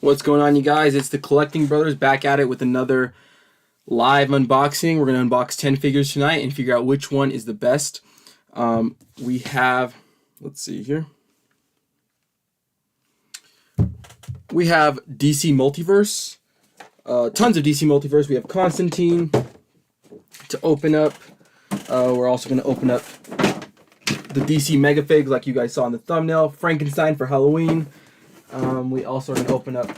What's going on, you guys? It's the Collecting Brothers back at it with another live unboxing. We're going to unbox 10 figures tonight and figure out which one is the best. We have, let's see here. We have DC Multiverse. Tons of DC Multiverse. We have Constantine to open up. We're also going to open up the DC Megafigs like you guys saw in the thumbnail. Frankenstein for Halloween. We also are going to open up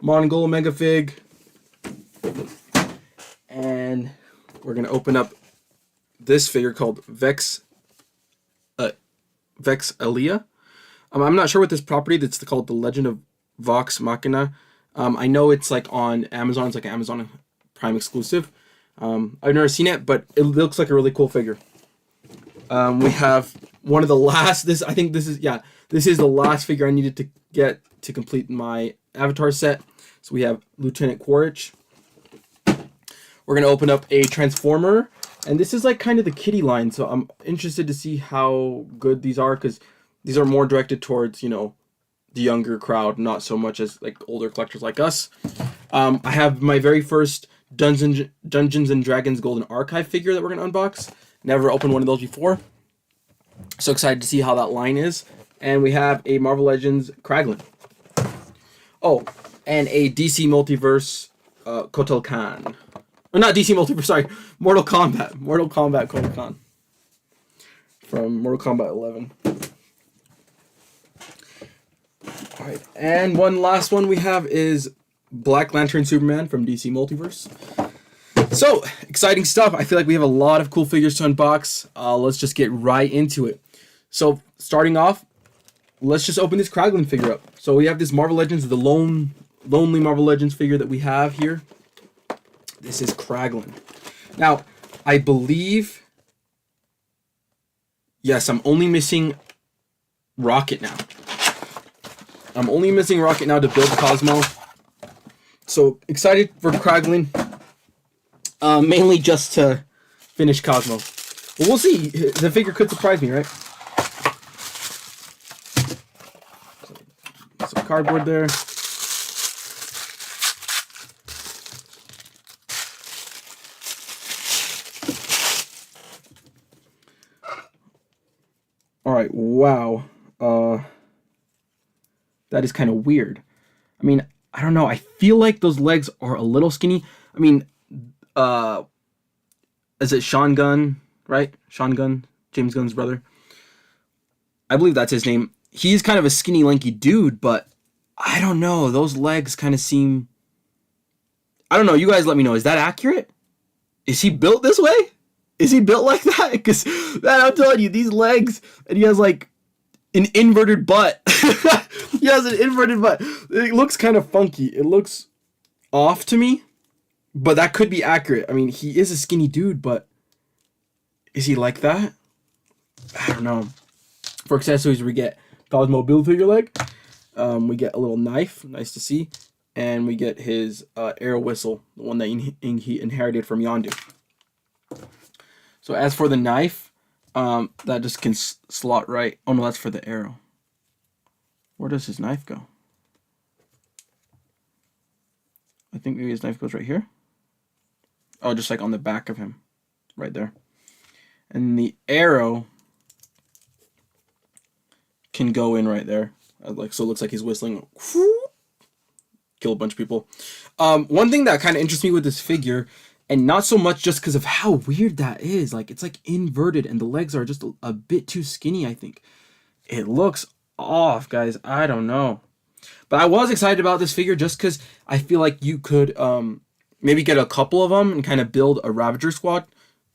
Mongol Megafig. And we're going to open up this figure called Vex Elia. I'm not sure what this property that's called The Legend of Vox Machina. I know it's like on Amazon. It's like an Amazon Prime exclusive. I've never seen it, but it looks like a really cool figure. We have one of the last. This is the last figure I needed to get to complete my Avatar set. So we have Lieutenant Quaritch. We're gonna open up a Transformer, and this is like kind of the kitty line. So I'm interested to see how good these are, because these are more directed towards, you know, the younger crowd, not so much as like older collectors like us. I have my very first Dungeons and Dragons Golden Archive figure that we're gonna unbox. Never opened one of those before. So excited to see how that line is. And we have a Marvel Legends Kraglin. Oh, and a DC Multiverse Kotal Khan. Or not DC Multiverse, sorry. Mortal Kombat. Mortal Kombat Kotal Khan. From Mortal Kombat 11. Alright, and one last one we have is Black Lantern Superman from DC Multiverse. So, exciting stuff. I feel like we have a lot of cool figures to unbox. Let's just get right into it. So, starting off, let's just open this Kraglin figure up. So we have this Marvel Legends, the lonely Marvel Legends figure that we have here. This is Kraglin. Now, I believe, yes, I'm only missing Rocket now. I'm only missing Rocket now to build Cosmo. So excited for Kraglin. Mainly just to finish Cosmo. But we'll see. The figure could surprise me, right? Some cardboard there. Alright, wow. That is kind of weird. I mean, I don't know. I feel like those legs are a little skinny. I mean, is it Sean Gunn, right? Sean Gunn, James Gunn's brother. I believe that's his name. He's kind of a skinny, lanky dude, but I don't know. Those legs kind of seem... I don't know. You guys let me know. Is that accurate? Is he built this way? Is he built like that? Because, man, I'm telling you, these legs, and he has like an inverted butt. He has an inverted butt. It looks kind of funky. It looks off to me, but that could be accurate. I mean, he is a skinny dude, but is he like that? I don't know. For accessories, we get Cosmo build figure leg. We get a little knife, nice to see, and we get his arrow whistle, the one that he inherited from Yondu. So as for the knife, that just can slot right. Oh no, that's for the arrow. Where does his knife go? I think maybe his knife goes right here. Oh, just like on the back of him, right there. And the arrow can go in right there. Like, so it looks like he's whistling. Kill a bunch of people. One thing that kind of interests me with this figure, and not so much just because of how weird that is, like it's like inverted and the legs are just a bit too skinny, I think. It looks off, guys. I don't know. But I was excited about this figure just because I feel like you could maybe get a couple of them and kind of build a Ravager squad.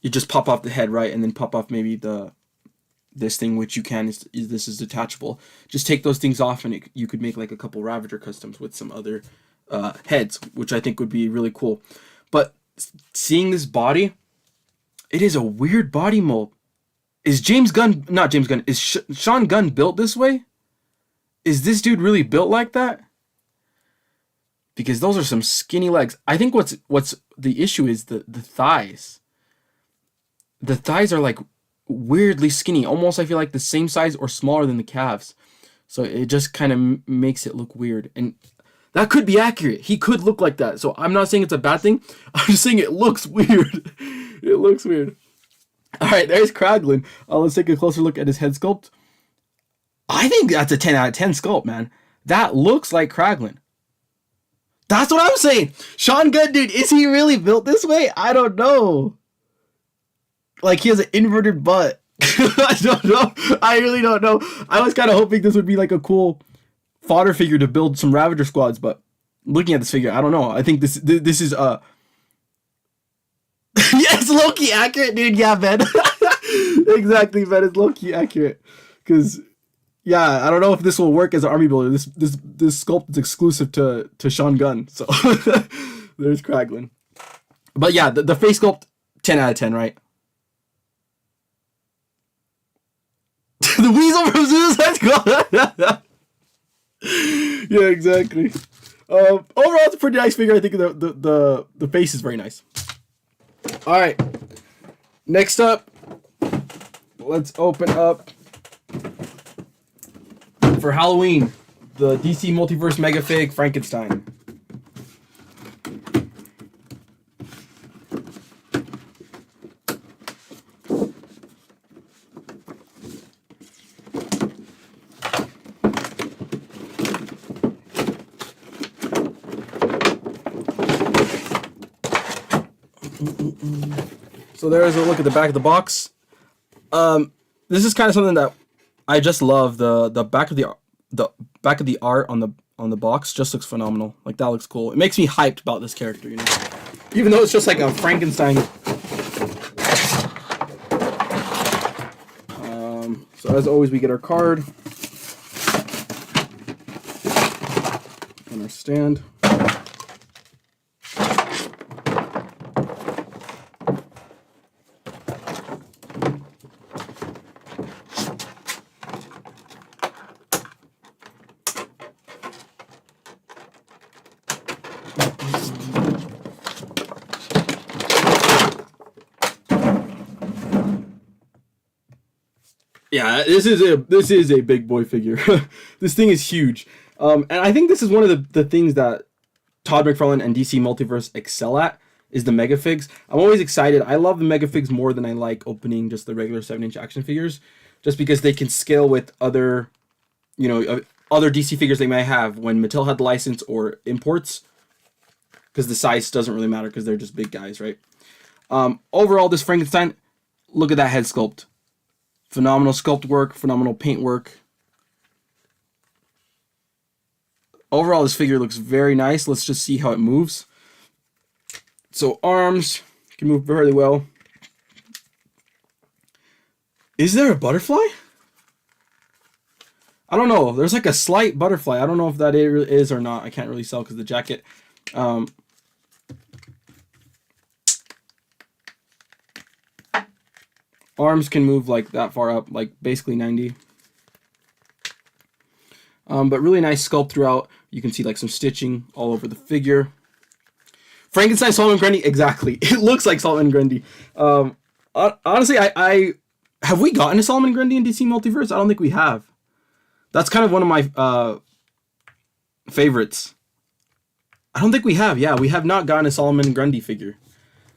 You just pop off the head, right? And then pop off maybe this thing, which you can, this is detachable. Just take those things off and you could make like a couple Ravager customs with some other heads, which I think would be really cool. But seeing this body, it is a weird body mold. Is James Gunn, not James Gunn, is Sean Gunn built this way? Is this dude really built like that? Because those are some skinny legs. I think what's the issue is the thighs. The thighs are like weirdly skinny. Almost I feel like the same size or smaller than the calves. So it just kind of makes it look weird. And that could be accurate. He could look like that. So I'm not saying it's a bad thing. I'm just saying it looks weird. It looks weird. All right, there's Kraglin. Let's take a closer look at his head sculpt. I think that's a 10 out of 10 sculpt, man. That looks like Kraglin. That's what I'm saying. Sean Gunn, dude, is he really built this way? I don't know. Like, he has an inverted butt. I don't know. I really don't know. I was kind of hoping this would be like a cool fodder figure to build some Ravager squads, but looking at this figure, I don't know. I think this is yeah, it's low-key accurate, dude. Yeah, man. Exactly, man. It's low-key accurate. Because, yeah, I don't know if this will work as an army builder. This sculpt is exclusive to Sean Gunn. So there's Kraglin. But yeah, the face sculpt, 10 out of 10, right? The weasel from Suicide Squad. Yeah, exactly. Overall, it's a pretty nice figure. I think the face is very nice. All right. Next up, let's open up for Halloween the DC Multiverse Megafig Frankenstein. So there's a look at the back of the box. This is kind of something that I just love. The back of the art on the box just looks phenomenal. Like, that looks cool. It makes me hyped about this character, you know. Even though it's just like a Frankenstein. So as always, we get our card and our stand. Yeah, this is a big boy figure. This thing is huge, and I think this is one of the things that Todd McFarlane and DC Multiverse excel at is the megafigs. I'm always excited. I love the megafigs more than I like opening just the regular 7-inch action figures, just because they can scale with other, other DC figures they might have when Mattel had the license or imports, because the size doesn't really matter because they're just big guys, right? Overall, this Frankenstein, look at that head sculpt. Phenomenal sculpt work, phenomenal paint work. Overall, this figure looks very nice. Let's just see how it moves. So arms can move very well. Is there a butterfly? I don't know. There's like a slight butterfly. I don't know if that is or not. I can't really tell because the jacket. Arms can move like that far up, like basically 90. But really nice sculpt throughout. You can see like some stitching all over the figure. Frankenstein, Solomon Grundy, exactly. It looks like Solomon Grundy. Honestly, I have we gotten a Solomon Grundy in DC Multiverse? I don't think we have. That's kind of one of my favorites. I don't think we have. Yeah, we have not gotten a Solomon Grundy figure.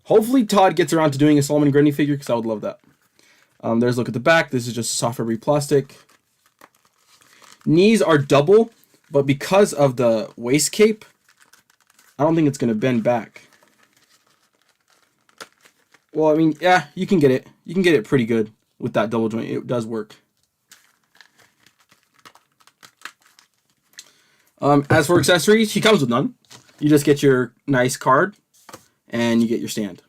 Hopefully Todd gets around to doing a Solomon Grundy figure, because I would love that. There's a look at the back. This is just soft rubbery plastic. Knees are double, but because of the waist cape, I don't think it's going to bend back. Well, I mean, yeah, you can get it. You can get it pretty good with that double joint. It does work. As for accessories, he comes with none. You just get your nice card, and you get your stand.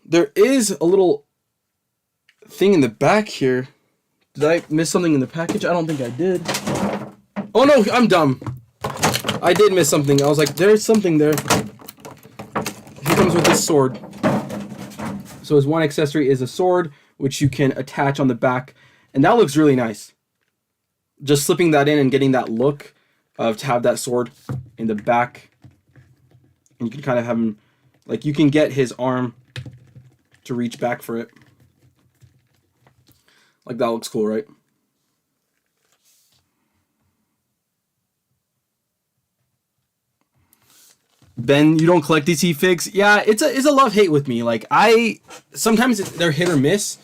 There is a little thing in the back here. Did I miss something in the package? I don't think I did. Oh no, I'm dumb. I did miss something. I was like, there's something there. He comes with this sword. So his one accessory is a sword, which you can attach on the back. And that looks really nice. Just slipping that in and getting that look of to have that sword in the back. And you can kind of have him, like, you can get his arm to reach back for it. Like, that looks cool, right? Ben, you don't collect DC figs? Yeah, it's a love hate with me. Like sometimes they're hit or miss.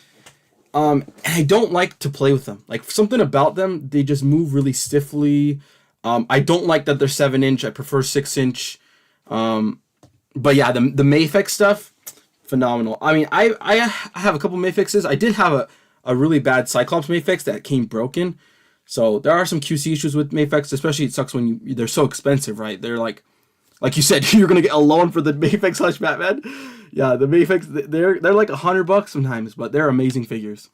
And I don't like to play with them. Like something about them, they just move really stiffly. I don't like that they're 7-inch. I prefer 6-inch. But yeah, the Mayfix stuff, phenomenal. I mean, I have a couple Mayfixes. I did have a really bad Cyclops Mayfix that came broken. So there are some QC issues with Mayfix, especially it sucks when they're so expensive, right? They're like you said, you're gonna get a loan for the Mayfix / Batman. Yeah, the Mayfix, they're like $100 sometimes, but they're amazing figures.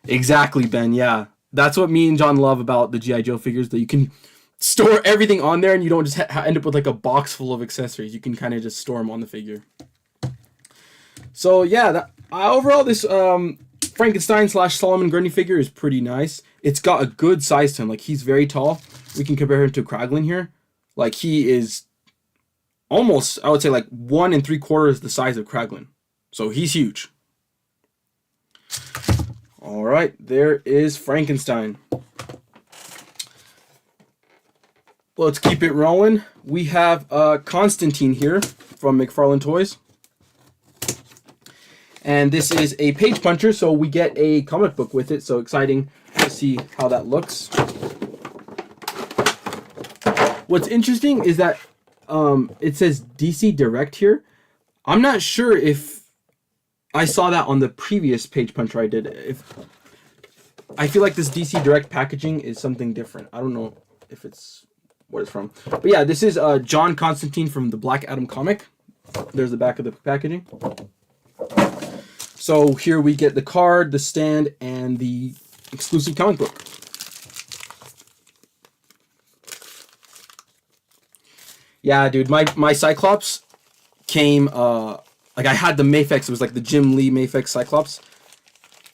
Exactly, Ben. Yeah, that's what me and John love about the GI Joe figures, that you can store everything on there and you don't just end up with like a box full of accessories. You can kind of just store them on the figure. So yeah, overall this Frankenstein / Solomon Grundy figure is pretty nice. It's got a good size to him. Like he's very tall. We can compare him to Kraglin here. Like he is almost, I would say, like 1 3/4 the size of Kraglin. So he's huge. All right, there is Frankenstein. Let's keep it rolling. We have Constantine here from McFarlane Toys. And this is a page puncher, so we get a comic book with it. So exciting to see how that looks. What's interesting is that it says DC Direct here. I'm not sure if I saw that on the previous page puncher I did. I feel like this DC Direct packaging is something different. I don't know if it's what it's from. But yeah, this is John Constantine from the Black Adam comic. There's the back of the packaging. So here we get the card, the stand, and the exclusive comic book. Yeah, dude, my Cyclops came, like I had the Mayfix, it was like the Jim Lee Mayfix Cyclops,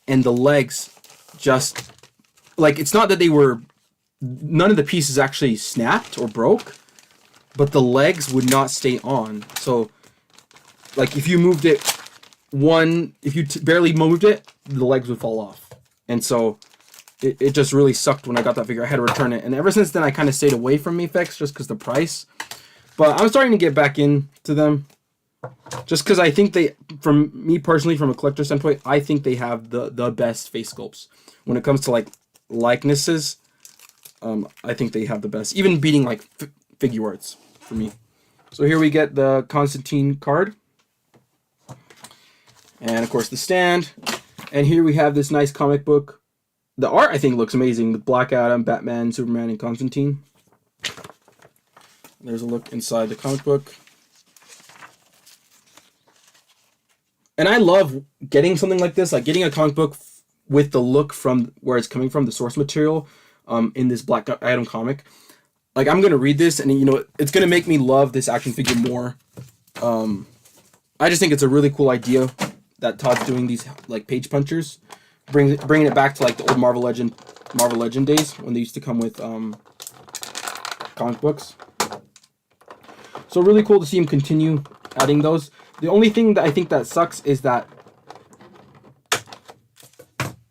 and the legs just, like, it's not that they were, none of the pieces actually snapped or broke, but the legs would not stay on. So, like, if you moved it if you barely moved it, the legs would fall off. And so, it just really sucked when I got that figure. I had to return it. And ever since then, I kind of stayed away from Mayfix just because the price. But I'm starting to get back into them. Just because I think they, from me personally, from a collector standpoint, I think they have the best face sculpts. When it comes to, like, likenesses, I think they have the best. Even beating, like, figure arts for me. So here we get the Constantine card. And, of course, the stand. And here we have this nice comic book. The art, I think, looks amazing. With Black Adam, Batman, Superman, and Constantine. There's a look inside the comic book. And I love getting something like this, like getting a comic book with the look from where it's coming from, the source material, in this Black Adam comic. Like, I'm going to read this, and, you know, it's going to make me love this action figure more. I just think it's a really cool idea that Todd's doing these, like, page punchers. Bringing it back to, like, the old Marvel Legend days when they used to come with comic books. So really cool to see him continue adding those. The only thing that I think that sucks is that,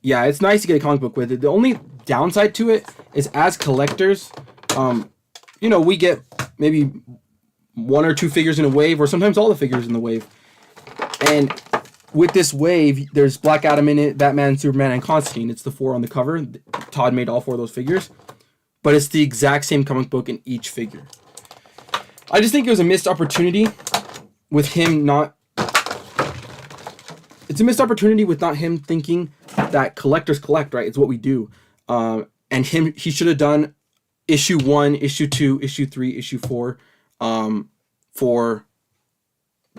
yeah, it's nice to get a comic book with it. The only downside to it is, as collectors, you know, we get maybe 1 or 2 figures in a wave, or sometimes all the figures in the wave. And with this wave, there's Black Adam in it, Batman, Superman, and Constantine. It's the 4 on the cover. Todd made all 4 of those figures. But it's the exact same comic book in each figure. I just think it was a missed opportunity with him not... It's a missed opportunity with not him thinking that collectors collect, right? It's what we do. And he should have done issue 1, issue 2, issue 3, issue 4 for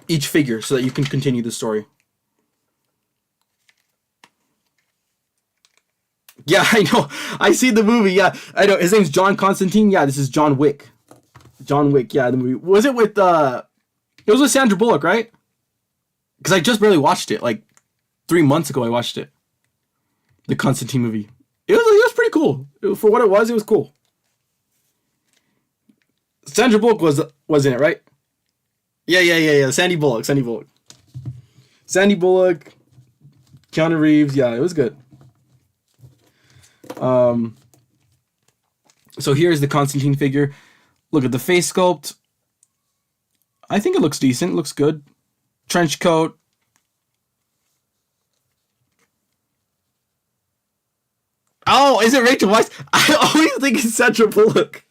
each figure so that you can continue the story. Yeah, I know. I see the movie. Yeah, I know. His name's John Constantine. Yeah, this is John Wick. John Wick. Yeah, the movie. Was it with it was with Sandra Bullock, right? Because I just barely watched it. Like 3 months ago I watched it. The Constantine movie. It was pretty cool. For what it was cool. Sandra Bullock was in it, right? Yeah. Sandy Bullock. Sandy Bullock. Keanu Reeves. Yeah, it was good. So here's the Constantine figure. Look at the face sculpt. I think it looks decent. It looks good. Trench coat. Oh, is it Rachel Weisz? I always think it's Sandra Bullock.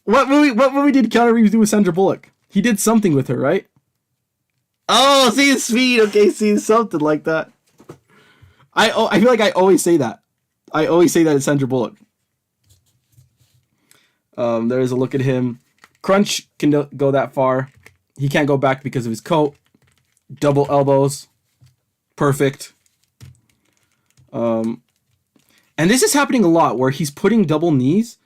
What movie did Keanu Reeves do with Sandra Bullock? He did something with her, right? Oh, see, it's Speed. Okay, see, something like that. I feel like I always say that. I always say that it's Sandra Bullock. There's a look at him. Crunch can go that far. He can't go back because of his coat. Double elbows. Perfect. And this is happening a lot where he's putting double knees,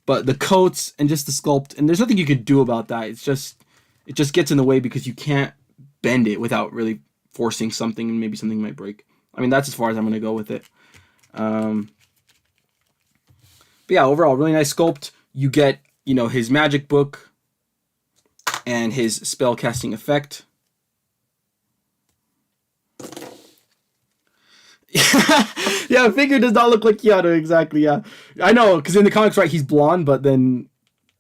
but the coats and just the sculpt, and there's nothing you could do about that. It just gets in the way because you can't bend it without really forcing something, and maybe something might break. I mean, that's as far as I'm going to go with it. But yeah, overall, really nice sculpt. You get, his magic book and his spell casting effect. Yeah, figure does not look like Keanu, exactly, yeah. I know, because in the comics, right, he's blonde, but then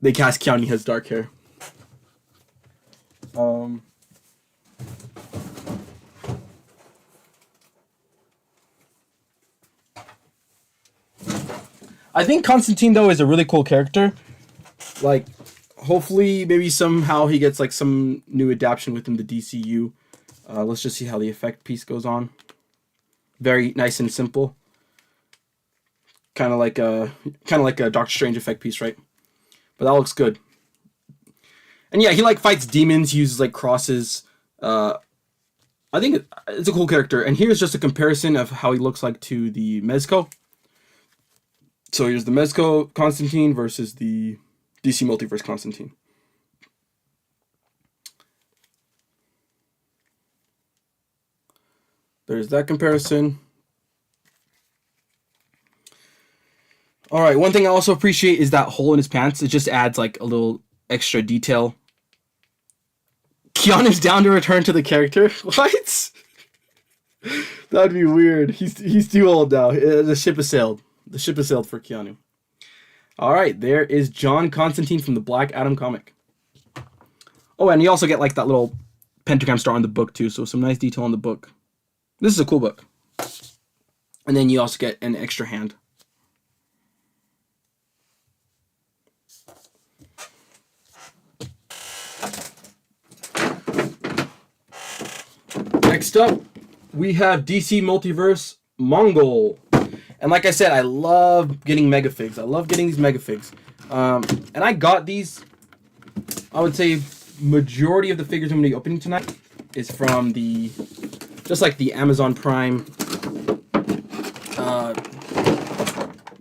they cast Keanu, he has dark hair. I think Constantine, though, is a really cool character. Like, hopefully, maybe somehow he gets, like, some new adaptation within the DCU. Let's just see how the effect piece goes on. Very nice and simple. Kind of like a Doctor Strange effect piece, right? But that looks good. And yeah, he like fights demons. He uses like crosses. I think it's a cool character. And here's just a comparison of how he looks like to the Mezco. So here's the Mezco Constantine versus the DC Multiverse Constantine. There's that comparison. All right, one thing I also appreciate is that hole in his pants. It just adds like a little extra detail. Keanu's down to return to the character. What? That'd be weird. He's too old now. The ship has sailed. The ship has sailed for Keanu. All right, there is John Constantine from the Black Adam comic. Oh, and you also get like that little pentagram star on the book too, so some nice detail on the book. This is a cool book. And then you also get an extra hand. Next up, we have DC Multiverse Mongol. And like I said, I love getting megafigs. I love getting these megafigs. And I got these, I would say, majority of the figures I'm going to be opening tonight is from just like the Amazon Prime,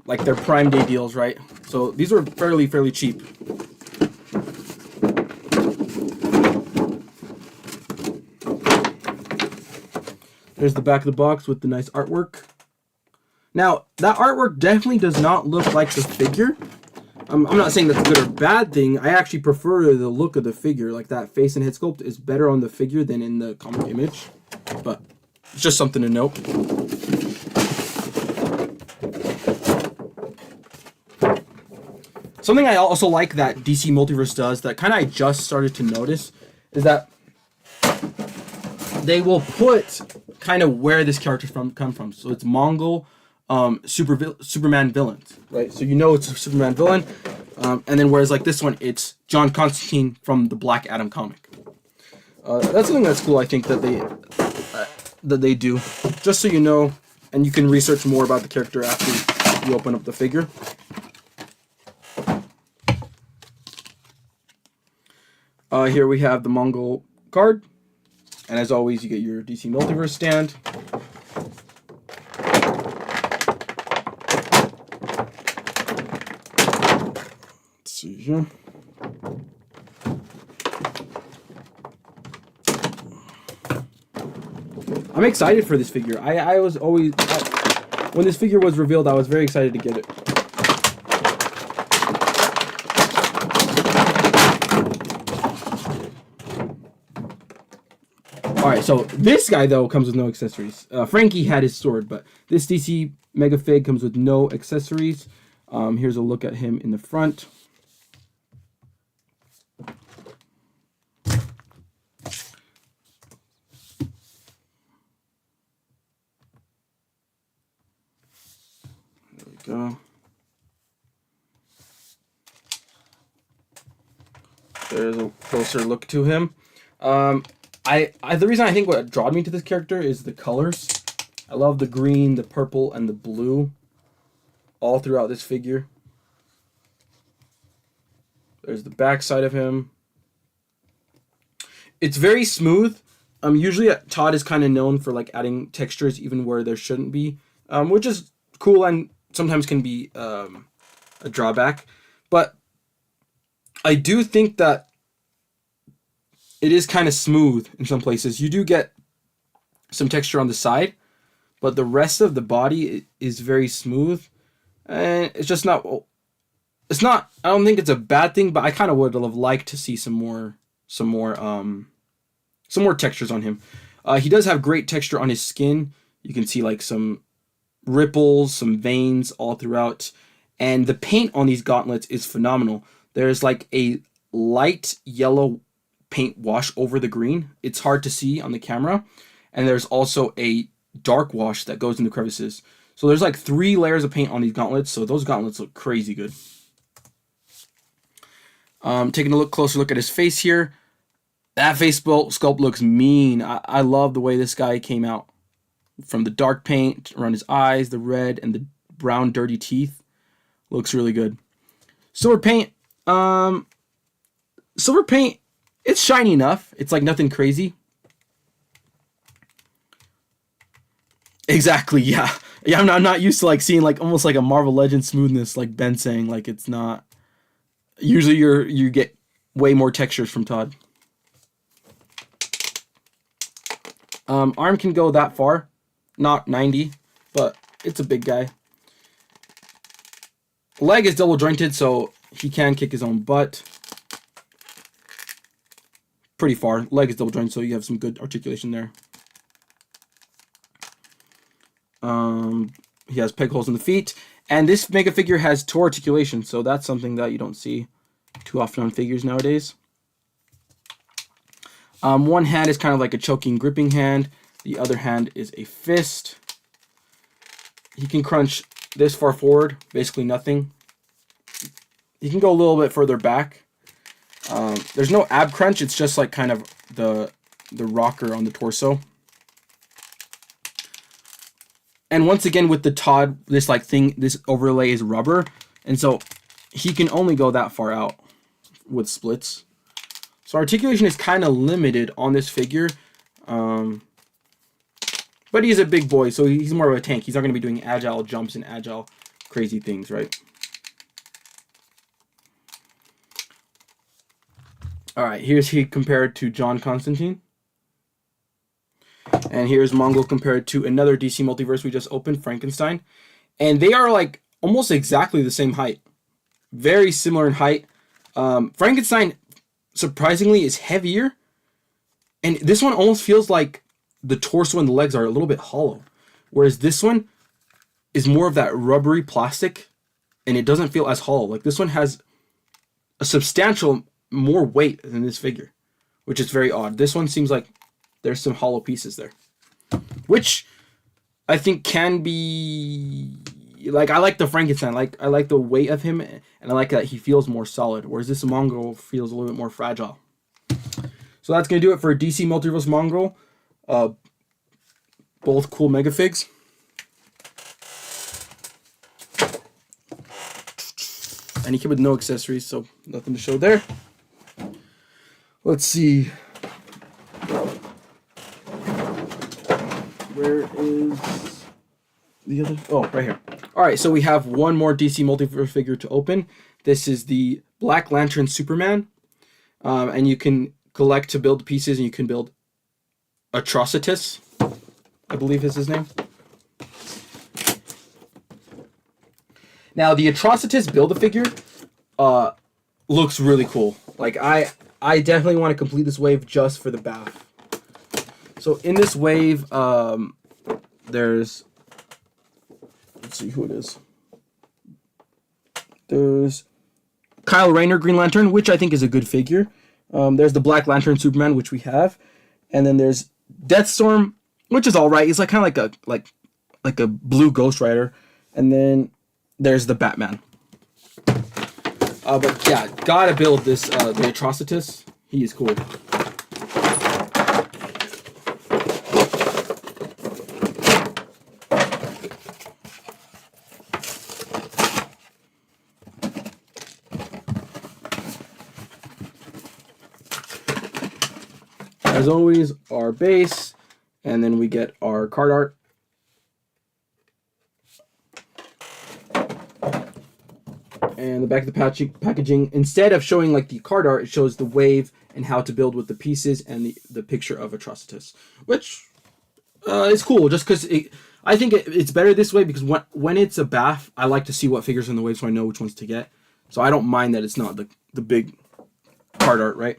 like their Prime Day deals, right? So these were fairly cheap. There's the back of the box with the nice artwork. Now, that artwork definitely does not look like the figure. I'm not saying that's a good or bad thing. I actually prefer the look of the figure. Like that face and head sculpt is better on the figure than in the comic image. But it's just something to note. Something I also like that DC Multiverse does that kind of I just started to notice is that they will put kind of where this character come from. So it's Mongol Superman villains, right? So it's a Superman villain. And then whereas like this one, it's John Constantine from the Black Adam comic. That's something that's cool, I think, that they do. Just so you know, and you can research more about the character after you open up the figure. Here we have the Mongol card. And as always, you get your DC Multiverse stand. Let's see here. I'm excited for this figure. I was always... when this figure was revealed, I was very excited to get it. Alright, so this guy, though, comes with no accessories. Frankie had his sword, but this DC Megafig comes with no accessories. Here's a look at him in the front. go. There's a closer look to him. The reason I think what drawn me to this character is the colors. I love the green, the purple, and the blue all throughout this figure. There's the back side of him. It's very smooth. Usually Todd is kind of known for like adding textures even where there shouldn't be, which is cool and sometimes can be a drawback. But I do think that it is kind of smooth in some places. You do get some texture on the side, but the rest of the body is very smooth. And it's just not... It's not... I don't think it's a bad thing, but I kind of would have liked to see some more textures on him. He does have great texture on his skin. You can see like some ripples, some veins all throughout. And the paint on these gauntlets is phenomenal. There's like a light yellow paint wash over the green. It's hard to see on the camera. And there's also a dark wash that goes into crevices. So there's like 3 layers of paint on these gauntlets. So those gauntlets look crazy good. Taking a closer look at his face here. That face sculpt looks mean. I love the way this guy came out. From the dark paint around his eyes, the red, and the brown dirty teeth. Looks really good. Silver paint. Silver paint, it's shiny enough. It's like nothing crazy. Exactly, yeah. Yeah, I'm not used to like seeing like almost like a Marvel Legends smoothness, like Ben saying. Like it's not. Usually you get way more textures from Todd. Arm can go that far. Not 90, but it's a big guy. Leg is double jointed, so he can kick his own butt. Pretty far. Leg is double jointed, so you have some good articulation there. He has peg holes in the feet. And this Mega figure has toe articulation, so that's something that you don't see too often on figures nowadays. One hand is kind of like a choking, gripping hand. The other hand is a fist. He can crunch this far forward, basically nothing. He can go a little bit further back. There's no ab crunch, it's just like kind of the rocker on the torso. And once again with the Todd, this overlay is rubber, and so he can only go that far out with splits. So articulation is kind of limited on this figure. But he's a big boy, so he's more of a tank. He's not going to be doing agile jumps and agile crazy things, right? Alright, here's he compared to John Constantine. And here's Mongol compared to another DC multiverse we just opened, Frankenstein. And they are like almost exactly the same height. Very similar in height. Frankenstein, surprisingly, is heavier. And this one almost feels like the torso and the legs are a little bit hollow. Whereas this one is more of that rubbery plastic. And it doesn't feel as hollow. Like this one has a substantial more weight than this figure. Which is very odd. This one seems like there's some hollow pieces there. Which I think can be... Like, I like the Frankenstein. I like the weight of him. And I like that he feels more solid. Whereas this Mongol feels a little bit more fragile. So that's going to do it for DC Multiverse Mongol. Both cool Megafigs. And he came with no accessories, so nothing to show there. Let's see. Where is the other? Oh, right here. Alright, so we have one more DC Multiverse figure to open. This is the Black Lantern Superman. And you can collect to build pieces, and you can build Atrocitus, I believe is his name. Now, the Atrocitus Build-A-Figure looks really cool. Like, I definitely want to complete this wave just for the bath. So, in this wave, there's... Let's see who it is. There's Kyle Rayner Green Lantern, which I think is a good figure. There's the Black Lantern Superman, which we have. And then there's Deathstorm, which is alright. He's like kind of like a blue Ghost Rider. And then there's the Batman. But yeah, gotta build this, the Atrocitus. He is cool. As always, our base, and then we get our card art. And the back of the packaging, instead of showing like the card art, it shows the wave and how to build with the pieces and the picture of Atrocitus, which is cool. Just because I think it's better this way, because when it's a bath, I like to see what figures in the wave so I know which ones to get. So I don't mind that it's not the big card art, right?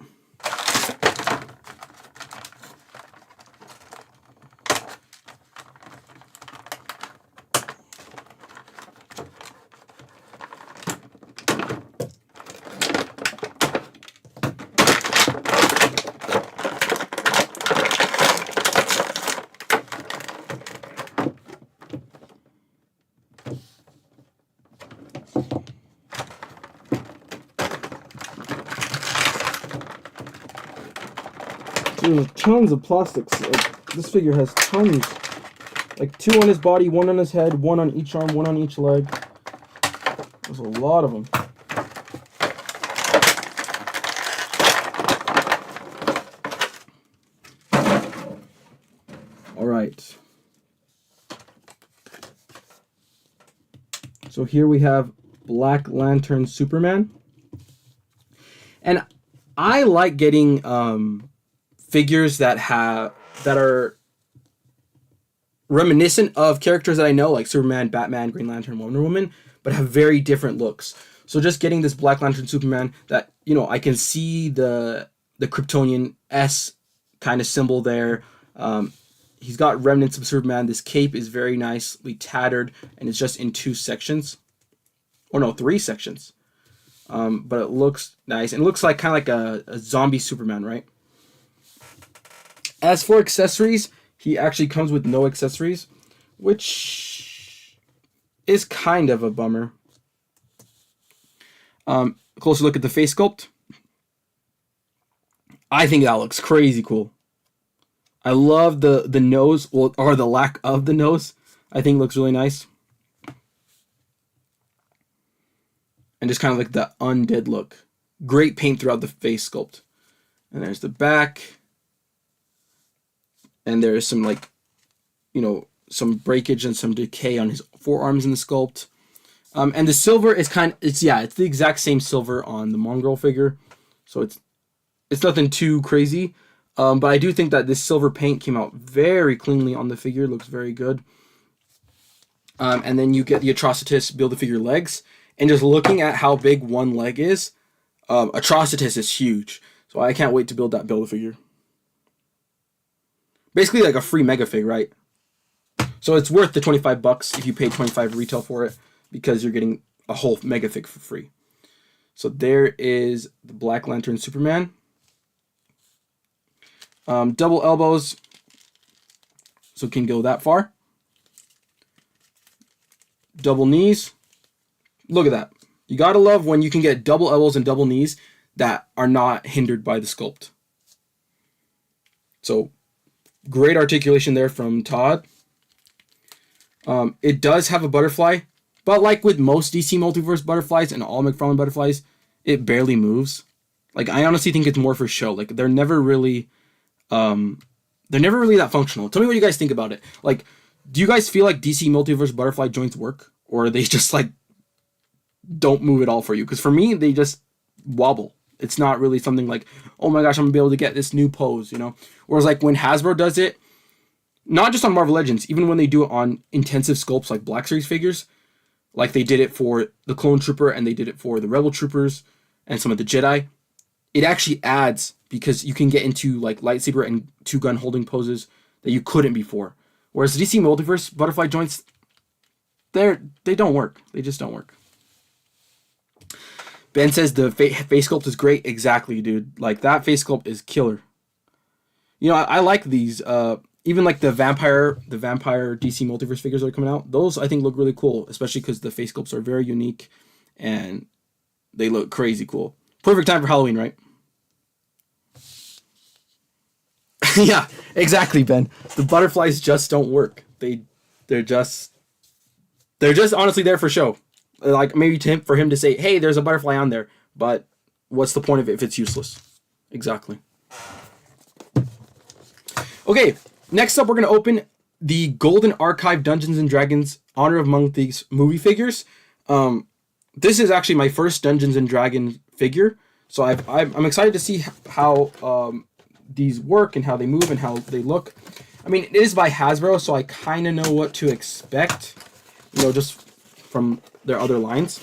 Dude, tons of plastics. Like, this figure has tons. Like 2 on his body, 1 on his head, 1 on each arm, 1 on each leg. There's a lot of them. All right. So here we have Black Lantern Superman. And I like getting figures that are reminiscent of characters that I know, like Superman, Batman, Green Lantern, Wonder Woman, but have very different looks. So just getting this Black Lantern Superman that, you know, I can see the Kryptonian S kind of symbol there. He's got remnants of Superman. This cape is very nicely tattered, and it's just in 2 sections. Or no, 3 sections. But it looks nice. And it looks like kind of like a zombie Superman, right? As for accessories, he actually comes with no accessories, which is kind of a bummer. Closer look at the face sculpt. I think that looks crazy cool. I love the nose, or the lack of the nose. I think looks really nice. And just kind of like the undead look. Great paint throughout the face sculpt. And there's the back. And there's some, like, you know, some breakage and some decay on his forearms in the sculpt. And the silver is it's the exact same silver on the Mongrel figure. So it's nothing too crazy. But I do think that this silver paint came out very cleanly on the figure. Looks very good. And then you get the Atrocitus Build-A-Figure legs. And just looking at how big one leg is, Atrocitus is huge. So I can't wait to build that Build-A-Figure. Basically like a free megafig, right? So it's worth the $25 if you pay $25 retail for it, because you're getting a whole megafig for free. So there is the Black Lantern Superman. Double elbows, so it can go that far. Double knees. Look at that. You gotta love when you can get double elbows and double knees that are not hindered by the sculpt. So great articulation there from Todd. It does have a butterfly, but like with most DC Multiverse butterflies and all McFarlane butterflies, it barely moves. Like, I honestly think it's more for show. Like, they're never really that functional. Tell me what you guys think about it. Like, do you guys feel like DC Multiverse butterfly joints work, or are they just like don't move at all for you? Because for me, they just wobble. It's not really something like, oh my gosh, I'm gonna be able to get this new pose, you know? Whereas like when Hasbro does it, not just on Marvel Legends, even when they do it on intensive sculpts like Black Series figures, like they did it for the Clone Trooper and they did it for the Rebel Troopers and some of the Jedi, it actually adds, because you can get into like lightsaber and 2-gun holding poses that you couldn't before. Whereas DC Multiverse butterfly joints, they don't work. They just don't work. Ben says the face sculpt is great. Exactly, dude. Like, that face sculpt is killer. You know, I like these even like the vampire DC multiverse figures that are coming out. Those I think look really cool, especially because the face sculpts are very unique, and they look crazy cool. Perfect time for Halloween, right? Yeah, exactly, Ben. The butterflies just don't work. They're just honestly there for show. Like maybe for him to say, "Hey, there's a butterfly on there," but what's the point of it if it's useless? Exactly. Okay, next up we're gonna open the Golden Archive Dungeons and Dragons Honor of Among Thieves movie figures. This is actually my first Dungeons and Dragons figure, so I'm excited to see how these work and how they move and how they look. I mean, it is by Hasbro, so I kind of know what to expect, just from their other lines.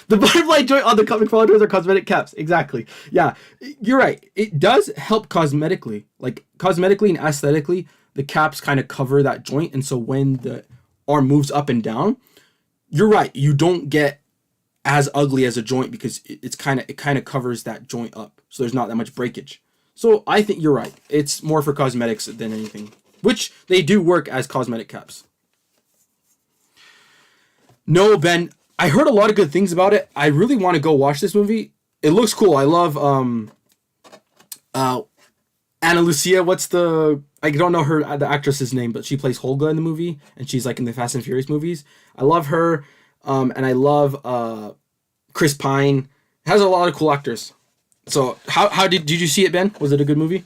The butterfly joint on the comic followers are cosmetic caps. Exactly. Yeah, you're right. It does help cosmetically. Like, cosmetically and aesthetically, the caps kind of cover that joint. And so when the arm moves up and down, you're right. You don't get as ugly as a joint because it kind of covers that joint up. So there's not that much breakage. So I think you're right. It's more for cosmetics than anything, which they do work as cosmetic caps. No, Ben, I heard a lot of good things about it. I really want to go watch this movie. It looks cool. I love Anna Lucia. I don't know the actress's name, but she plays Holga in the movie, and she's like in the Fast and Furious movies. I love her, and I love Chris Pine. It has a lot of cool actors. So how did you see it, Ben? Was it a good movie?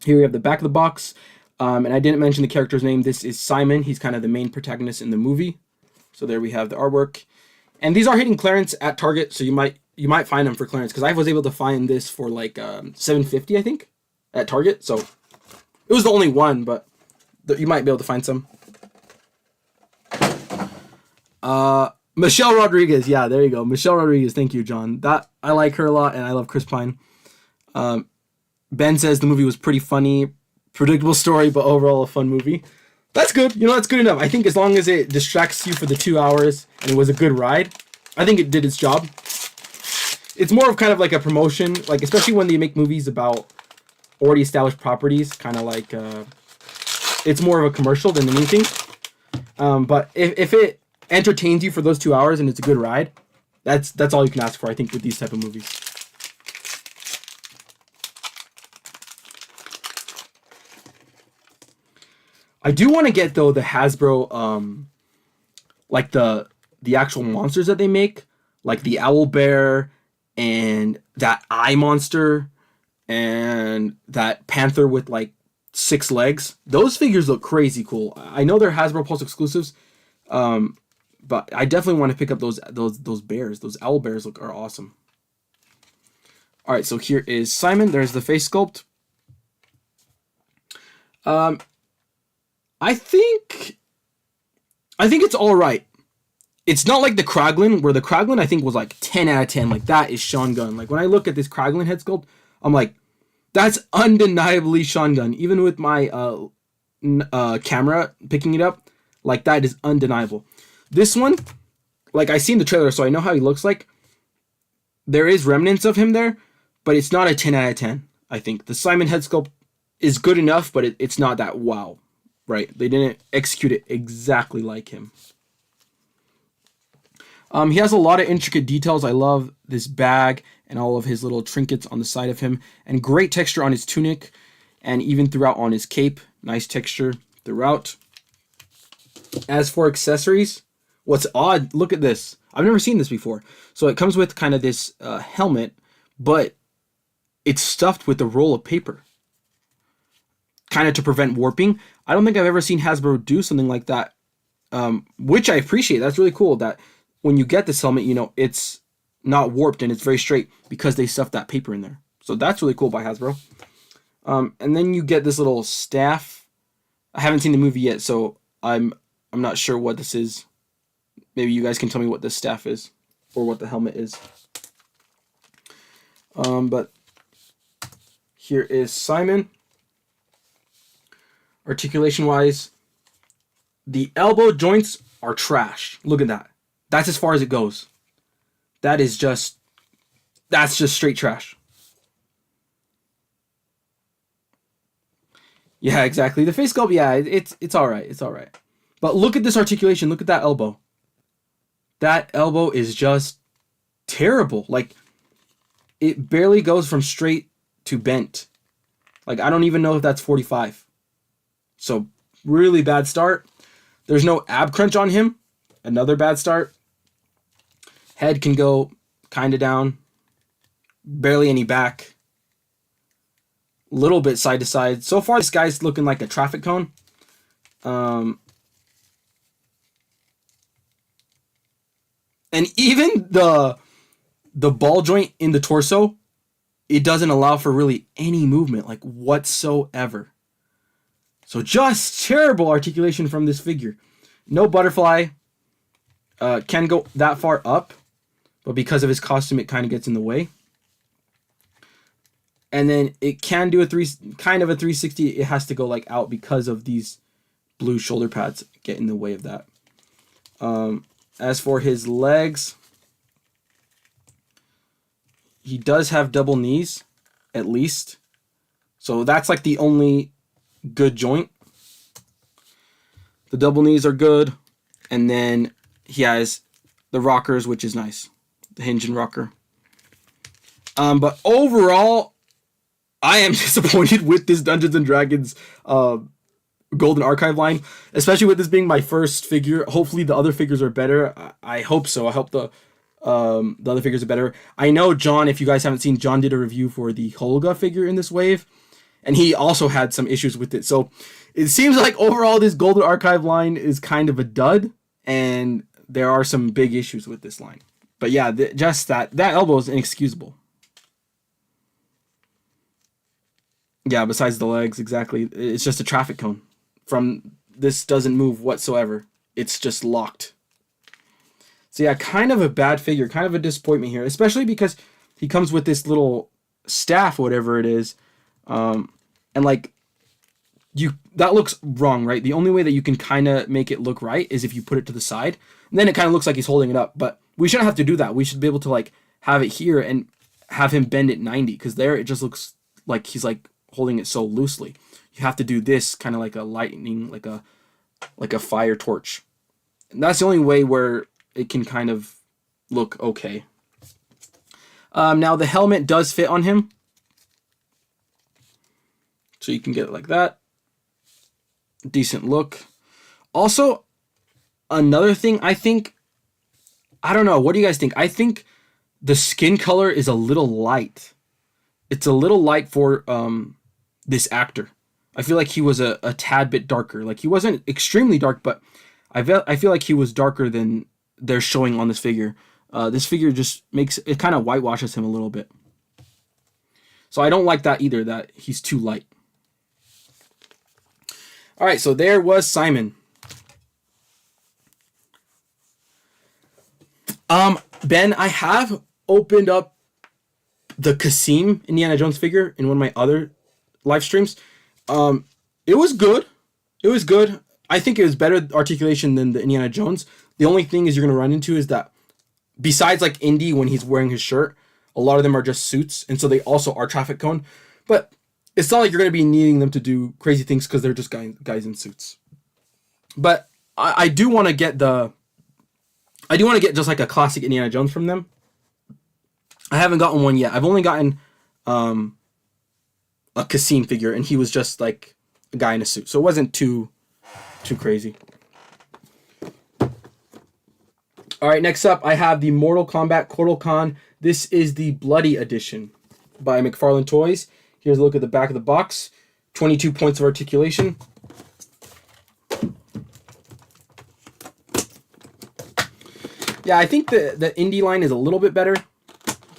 Here we have the back of the box, and I didn't mention the character's name. This is Simon. He's kind of the main protagonist in the movie. So there we have the artwork, and these are hitting clearance at Target, so you might find them for clearance because I was able to find this for like $7.50, I think, at Target. So it was the only one, but you might be able to find some. Michelle Rodriguez, yeah, there you go, Michelle Rodriguez. Thank you, John. That I like her a lot, and I love Chris Pine. Ben says the movie was pretty funny, predictable story, but overall a fun movie. That's good. That's good enough. I think as long as it distracts you for the 2 hours and it was a good ride, I think it did its job. It's more of kind of like a promotion, like especially when they make movies about already established properties, kind of like it's more of a commercial than anything. But if it entertains you for those 2 hours and it's a good ride, that's all you can ask for, I think, with these type of movies. I do want to get though the Hasbro like the actual monsters that they make, like the owl bear and that eye monster and that panther with like 6 legs. Those figures look crazy cool. I know they're Hasbro Pulse exclusives, but I definitely want to pick up those bears. Those owl bears are awesome. All right, so here is Simon. There's the face sculpt. I think it's all right. It's not like the Kraglin, where the Kraglin I think was like 10 out of 10. Like, that is Sean Gunn. Like, when I look at this Kraglin head sculpt, I'm like, that's undeniably Sean Gunn. Even with my camera picking it up, like, that is undeniable. This one, like, I seen the trailer, so I know how he looks like. There is remnants of him there, but it's not a 10 out of 10, I think. The Simon head sculpt is good enough, but it's not that wow. Right, they didn't execute it exactly like him. He has a lot of intricate details. I love this bag and all of his little trinkets on the side of him, and great texture on his tunic, and even throughout on his cape. Nice texture throughout. As for accessories, what's odd, look at this. I've never seen this before. So it comes with kind of this helmet, but it's stuffed with a roll of paper, kind of to prevent warping. I don't think I've ever seen Hasbro do something like that, which I appreciate. That's really cool that when you get this helmet, it's not warped and it's very straight because they stuffed that paper in there. So that's really cool by Hasbro. And then you get this little staff. I haven't seen the movie yet, so I'm not sure what this is. Maybe you guys can tell me what this staff is or what the helmet is. But Here is Simon. Articulation-wise, the elbow joints are trash. Look at that. That's as far as it goes. That's just straight trash. Yeah, exactly. The face sculpt, yeah, it's all right. It's all right. But look at this articulation. Look at that elbow. That elbow is just terrible. Like, it barely goes from straight to bent. Like, I don't even know if that's 45. So, really bad start. There's no ab crunch on him. Another bad start. Head can go kind of down. Barely any back. Little bit side to side. So far, this guy's looking like a traffic cone. And even the ball joint in the torso, it doesn't allow for really any movement, like whatsoever. So just terrible articulation from this figure. No butterfly. Can go that far up, but because of his costume, it kind of gets in the way. And then it can do a 360. It has to go like out because of these blue shoulder pads get in the way of that. As for his legs, he does have double knees, at least. So that's like the only good joint. The double knees are good. And then he has the rockers, which is nice. The hinge and rocker. But overall, I am disappointed with this Dungeons & Dragons Golden Archive line, especially with this being my first figure. Hopefully the other figures are better. I hope so. I hope the other figures are better. I know John, if you guys haven't seen, John did a review for the Holga figure in this wave, and he also had some issues with it. So it seems like overall this Golden Archive line is kind of a dud, and there are some big issues with this line. But yeah, just that elbow is inexcusable. Yeah, besides the legs, exactly. It's just a traffic cone. This doesn't move whatsoever. It's just locked. So yeah, kind of a bad figure, kind of a disappointment here, especially because he comes with this little staff, whatever it is, and like that looks wrong, right? The only way that you can kind of make it look right is if you put it to the side, and then it kind of looks like he's holding it up. But we shouldn't have to do that. We should be able to like have it here and have him bend it 90, because there it just looks like he's like holding it so loosely. You have to do this kind of like a lightning, like a fire torch. And that's the only way where it can kind of look okay. Now the helmet does fit on him. So you can get it like that. Decent look. Also, another thing, I don't know, what do you guys think? I think the skin color is a little light. It's a little light for this actor. I feel like he was a tad bit darker. Like, he wasn't extremely dark, but I feel like he was darker than they're showing on this figure. This figure just it kind of whitewashes him a little bit. So I don't like that either, that he's too light. All right, so there was Simon. Ben, I have opened up the Kasim Indiana Jones figure in one of my other live streams. It was good. It was good. I think it was better articulation than the Indiana Jones. The only thing is you're going to run into is that besides like Indy when he's wearing his shirt, a lot of them are just suits, and so they also are traffic cone. But it's not like you're going to be needing them to do crazy things because they're just guys in suits. But I do want to get just like a classic Indiana Jones from them. I haven't gotten one yet. I've only gotten a Kasim figure, and he was just like a guy in a suit, so it wasn't too crazy. All right, next up I have the Mortal Kombat Kotal Khan. This is the Bloody Edition by McFarlane Toys. Here's a look at the back of the box. 22 points of articulation. Yeah, I think the Indy line is a little bit better,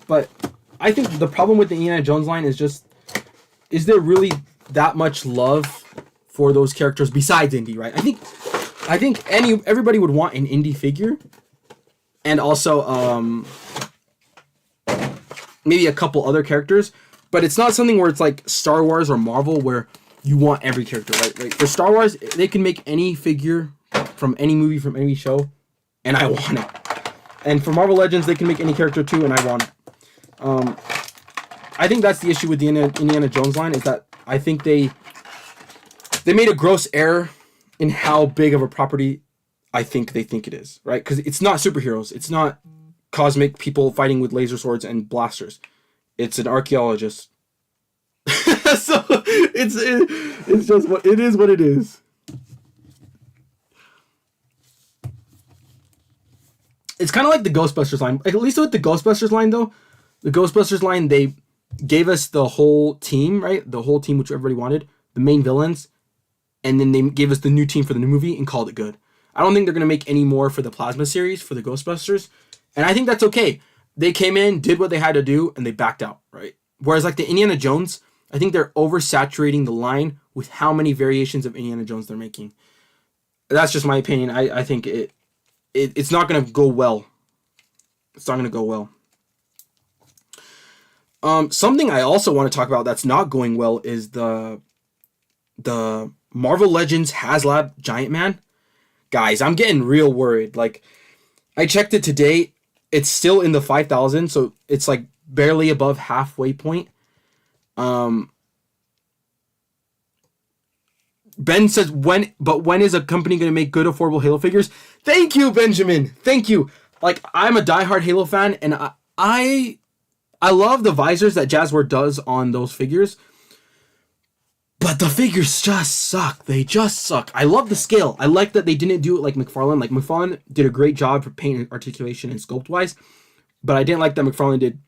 but I think the problem with the Indiana Jones line is there really that much love for those characters besides Indy, right? I think everybody would want an Indy figure, and also maybe a couple other characters. But it's not something where it's like Star Wars or Marvel where you want every character, right? Like for Star Wars, they can make any figure from any movie, from any show, and I want it. And for Marvel Legends, they can make any character too, and I want it. I think that's the issue with the Indiana Jones line, is that I think they made a gross error in how big of a property I think they think it is, right? Because it's not superheroes. It's not cosmic people fighting with laser swords and blasters. It's an archaeologist. So it's just what it is. What it is. It's kind of like the Ghostbusters line. At least with the Ghostbusters line, though, the Ghostbusters line, they gave us the whole team, right? The whole team, which everybody wanted, the main villains, and then they gave us the new team for the new movie and called it good. I don't think they're going to make any more for the Plasma series, for the Ghostbusters, and I think that's okay. They came in, did what they had to do, and they backed out, right? Whereas like the Indiana Jones, I think they're oversaturating the line with how many variations of Indiana Jones they're making. That's just my opinion. I think it's not going to go well. It's not going to go well. Something I also want to talk about that's not going well is the Marvel Legends HasLab Giant Man. Guys, I'm getting real worried. Like, I checked it today. It's still in the 5,000, so it's like barely above halfway point. Ben says, when is a company going to make good, affordable Halo figures? Thank you, Benjamin. Thank you. Like, I'm a diehard Halo fan, and I love the visors that Jazzware does on those figures. But the figures just suck. They just suck. I love the scale. I like that they didn't do it like McFarlane. Like, McFarlane did a great job for paint articulation and sculpt-wise. But I didn't like that McFarlane did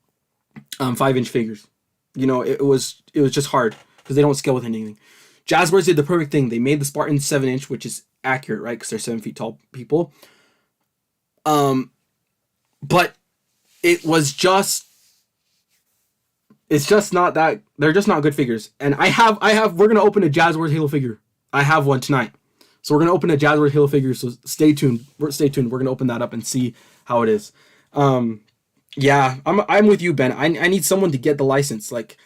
5-inch figures. You know, it was just hard because they don't scale with anything. Jazzwares did the perfect thing. They made the Spartans 7-inch, which is accurate, right? Because they're 7 feet tall people. But it was just... It's just not that... They're just not good figures. And we're going to open a Jazzwares Halo figure. I have one tonight. So we're going to open a Jazzwares Halo figure, so stay tuned. We're going to open that up and see how it is. Yeah, I'm with you, Ben. I need someone to get the license. Like...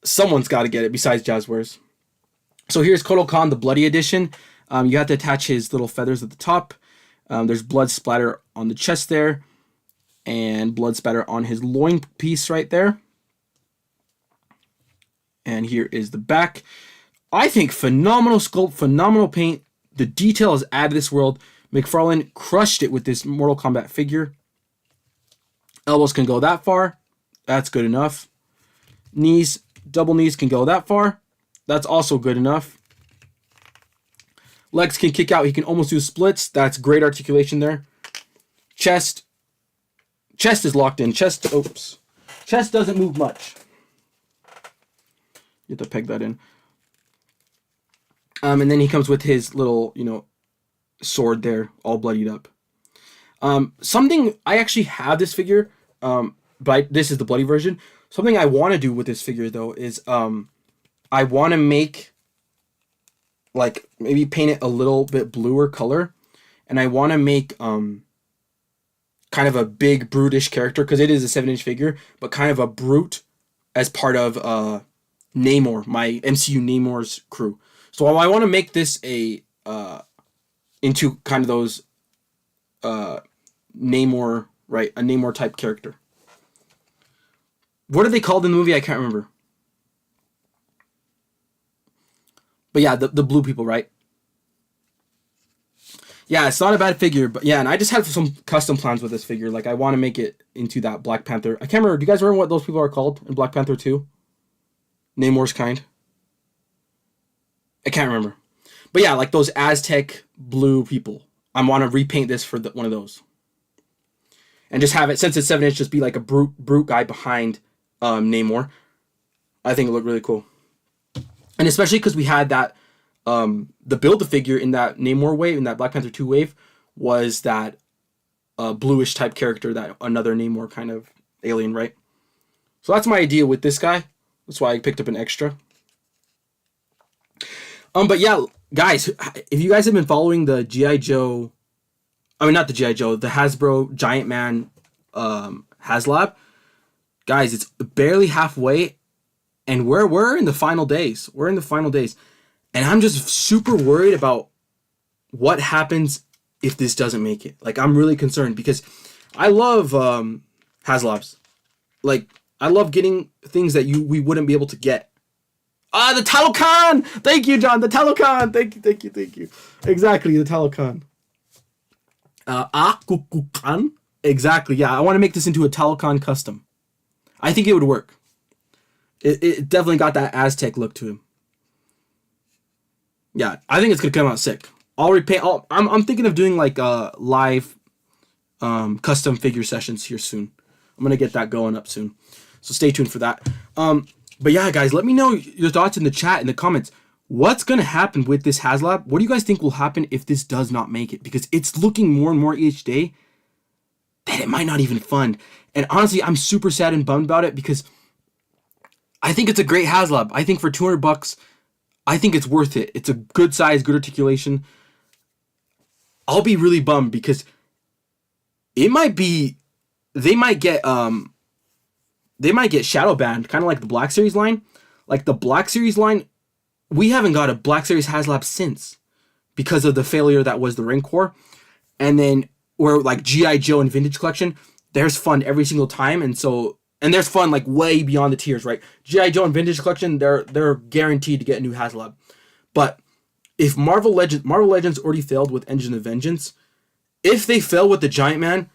Someone's got to get it besides Jazzwares. So here's Kotal Khan, the Bloody Edition. You have to attach his little feathers at the top. There's blood splatter on the chest there. And blood splatter on his loin piece right there. And here is the back. I think phenomenal sculpt, phenomenal paint. The detail is out of this world. McFarlane crushed it with this Mortal Kombat figure. Elbows can go that far. That's good enough. Knees... Double knees can go that far. That's also good enough. Legs can kick out. He can almost do splits. That's great articulation there. Chest. Chest is locked in. Chest doesn't move much. You have to peg that in. And then he comes with his little, sword there, all bloodied up. Something, I actually have this figure, but this is the bloody version. Something I want to do with this figure, though, is I want to make, like, maybe paint it a little bit bluer color. And I want to make kind of a big, brutish character, because it is a 7-inch figure, but kind of a brute as part of Namor, my MCU Namor's crew. So I want to make this into kind of those Namor, right, a Namor-type character. What are they called in the movie? I can't remember. But yeah, the blue people, right? Yeah, it's not a bad figure, but yeah, and I just have some custom plans with this figure. Like, I want to make it into that Black Panther. I can't remember. Do you guys remember what those people are called in Black Panther 2? Namor's kind. I can't remember. But yeah, like those Aztec blue people. I want to repaint this for one of those. And just have it, since it's 7-inch, just be like a brute guy behind Namor. I think it looked really cool. And especially because we had that, the Build-A-Figure in that Namor wave, in that Black Panther 2 wave, was that bluish type character, that another Namor kind of alien, right? So that's my idea with this guy. That's why I picked up an extra. But yeah, guys, if you guys have been following the G.I. Joe, I mean, not the G.I. Joe, the Hasbro Giant Man HasLab, Guys, it's barely halfway, and we're in the final days. We're in the final days. And I'm just super worried about what happens if this doesn't make it. Like, I'm really concerned because I love HasLabs. Like, I love getting things that we wouldn't be able to get. The Talocan! Thank you, John. The Talocan. Thank you. Exactly, the Talocan. Kukukan. Exactly, yeah. I want to make this into a Talocan custom. I think it would work. It definitely got that Aztec look to him. Yeah, I think it's gonna come out sick. I'll repaint. I'm thinking of doing like live custom figure sessions here soon. I'm gonna get that going up soon, so stay tuned for that. But yeah, guys, let me know your thoughts in the chat, in the comments. What's gonna happen with this HasLab? What do you guys think will happen if this does not make it? Because it's looking more and more each day that it might not even fund. And honestly, I'm super sad and bummed about it because I think it's a great HasLab. I think for $200, I think it's worth it. It's a good size, good articulation. I'll be really bummed because it might be, they might get shadow banned, kind of like the Black Series line. Like the Black Series line, we haven't got a Black Series HasLab since because of the failure that was the Rancor. And then where like G.I. Joe and Vintage Collection, there's fun every single time, and there's fun like way beyond the tiers, right? G.I. Joe and Vintage Collection, they're guaranteed to get a new HasLab. But if Marvel Legends already failed with Engine of Vengeance, if they fail with the Giant Man,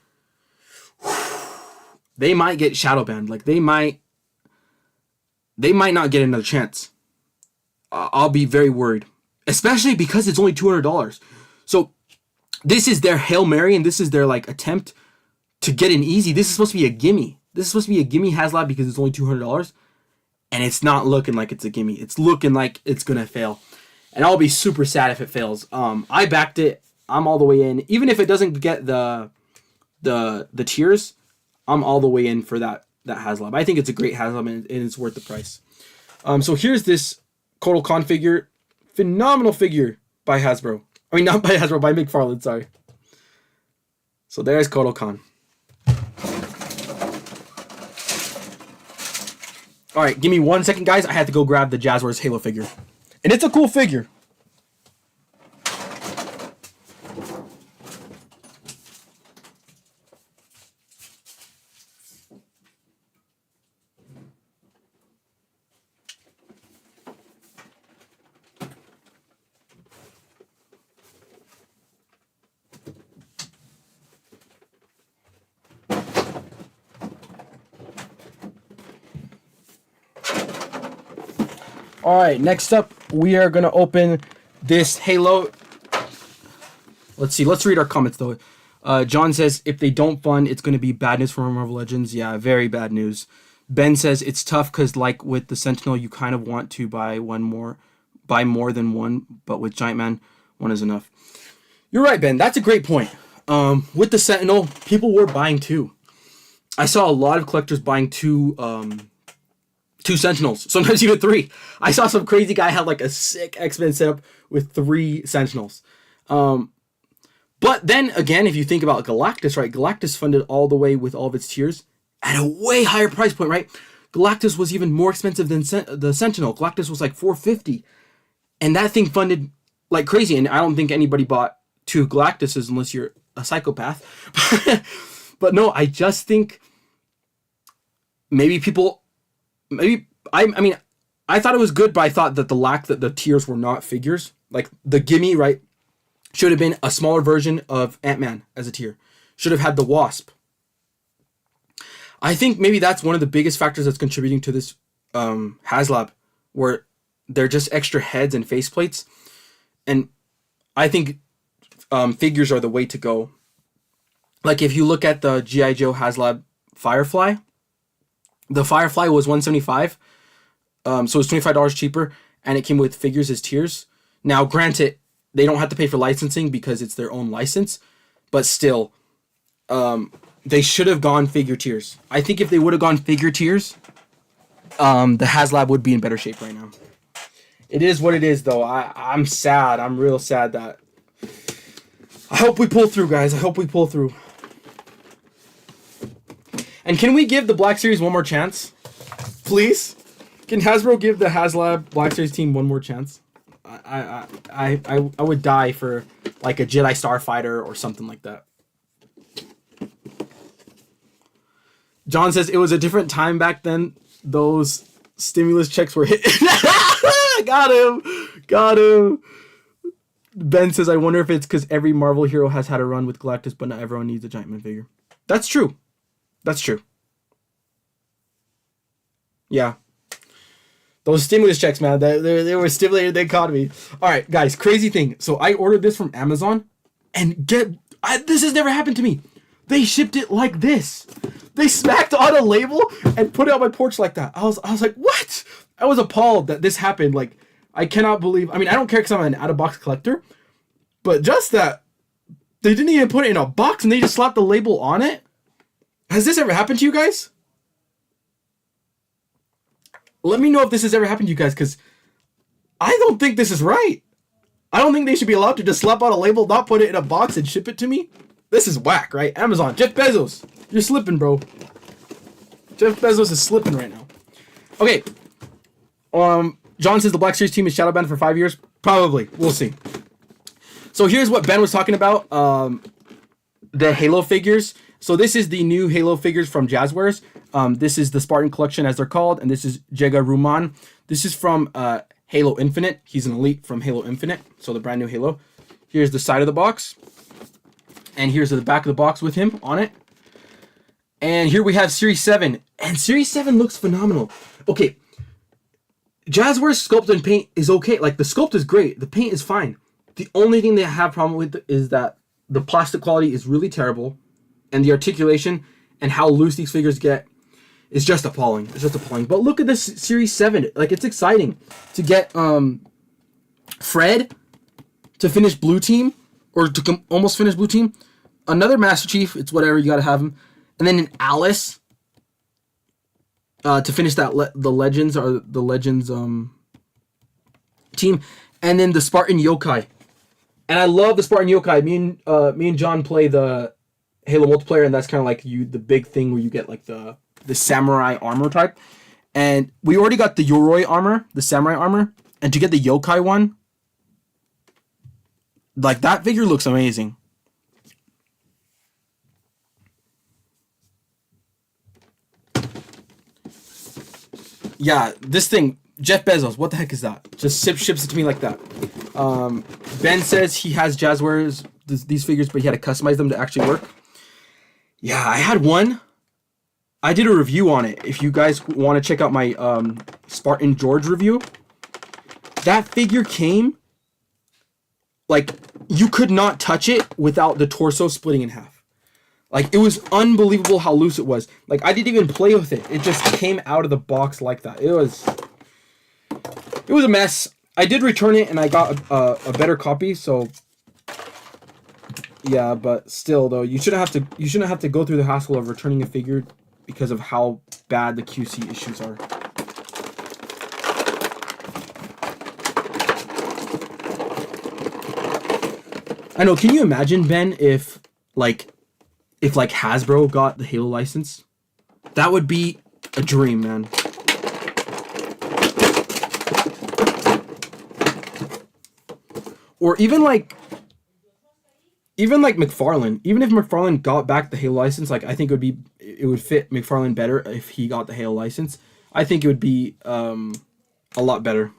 they might get shadow banned. Like they might not get another chance. I'll be very worried, especially because it's only $200. So this is their Hail Mary, and this is their like attempt to get an easy. This is supposed to be a gimme. This is supposed to be a gimme HasLab because it's only $200, and it's not looking like it's a gimme. It's looking like it's gonna fail, and I'll be super sad if it fails. I backed it. I'm all the way in. Even if it doesn't get the tiers, I'm all the way in for that HasLab. I think it's a great HasLab, and it's worth the price. So here's this Kotal Khan figure, phenomenal figure by Hasbro. I mean, not by Hasbro, by McFarlane. Sorry. So there's Kotal Khan. All right, give me 1 second, guys. I had to go grab the Jazzwares Halo figure. And it's a cool figure. All right, next up, we are going to open this Halo. Let's see. Let's read our comments, though. John says, if they don't fund, it's going to be bad news for Marvel Legends. Yeah, very bad news. Ben says, it's tough because, like with the Sentinel, you kind of want to buy more than one, but with Giant Man, one is enough. You're right, Ben. That's a great point. With the Sentinel, people were buying two. I saw a lot of collectors buying two Sentinels, sometimes even three. I saw some crazy guy had like a sick X-Men setup with 3 Sentinels. But then again, if you think about Galactus, right? Galactus funded all the way with all of its tiers at a way higher price point, right? Galactus was even more expensive than the Sentinel. Galactus was like $450, and that thing funded like crazy. And I don't think anybody bought 2 Galactuses unless you're a psychopath. But no, I just think maybe people. I mean, I thought it was good, but I thought that the tiers were not figures. Like the gimme, right, should have been a smaller version of Ant-Man as a tier. Should have had the Wasp. I think maybe that's one of the biggest factors that's contributing to this HasLab, where they're just extra heads and faceplates. And I think figures are the way to go. Like if you look at the G.I. Joe HasLab Firefly, the Firefly was $175, so it's $25 cheaper, and it came with figures as tiers. Now, granted, they don't have to pay for licensing because it's their own license, but still, they should have gone figure tiers. I think if they would have gone figure tiers, the HasLab would be in better shape right now. It is what it is, though. I'm sad. I'm real sad that... I hope we pull through, guys. I hope we pull through. And can we give the Black Series one more chance? Please? Can Hasbro give the HasLab Black Series team one more chance? I would die for like a Jedi Starfighter or something like that. John says it was a different time back then. Those stimulus checks were hit. Got him. Ben says, I wonder if it's because every Marvel hero has had a run with Galactus, but not everyone needs a giant minifigure. That's true. Yeah. Those stimulus checks, man, they were stimulated the economy. All right, guys, crazy thing. So I ordered this from Amazon, and this has never happened to me. They shipped it like this. They smacked on a label and put it on my porch like that. I was like, what? I was appalled that this happened. Like, I cannot believe. I mean, I don't care because I'm an out-of-box collector, but just that they didn't even put it in a box and they just slapped the label on it. Has this ever happened to you guys? Let me know if this has ever happened to you guys, because I don't think this is right. I don't think they should be allowed to just slap on a label, not put it in a box, and ship it to me. This is whack, right? Amazon, Jeff Bezos, you're slipping, bro. Jeff Bezos is slipping right now. Okay. John says the Black Series team is shadow banned for 5 years. Probably. We'll see. So here's what Ben was talking about. The Halo figures. So this is the new Halo figures from Jazzwares. This is the Spartan Collection, as they're called, and this is Jega Ruman. This is from Halo Infinite. He's an elite from Halo Infinite, so the brand new Halo. Here's the side of the box, and here's the back of the box with him on it. And here we have Series 7, and Series 7 looks phenomenal. Okay, Jazzwares sculpt and paint is okay. Like, the sculpt is great. The paint is fine. The only thing they have problem with is that the plastic quality is really terrible, and the articulation and how loose these figures get is just appalling. It's just appalling. But look at this Series 7. Like, it's exciting to get Fred to finish Blue Team, or to almost finish Blue Team. Another Master Chief. It's whatever. You got to have him. And then an Alice to finish that the Legends team. And then the Spartan Yokai. And I love the Spartan Yokai. Me and John play the Halo multiplayer, and that's kind of like the big thing where you get like the samurai armor type. And we already got the Yoroi armor, the samurai armor, and to get the Yokai one, like, that figure looks amazing. Yeah, this thing, Jeff Bezos, what the heck is that? Just ships it to me like that. Ben says he has Jazzwares, these figures, but he had to customize them to actually work. Yeah, I had one. I did a review on it. If you guys want to check out my Spartan George review, that figure came, like, you could not touch it without the torso splitting in half. Like, it was unbelievable how loose it was. Like, I didn't even play with it. It just came out of the box like that. It was a mess. I did return it, and I got a better copy, so yeah, but still, though, you shouldn't have to go through the hassle of returning a figure because of how bad the QC issues are. I know, can you imagine, Ben, if Hasbro got the Halo license? That would be a dream, man. Or even McFarlane. Even if McFarlane got back the Halo license, like, I think it would fit McFarlane better if he got the Halo license. I think it would be a lot better.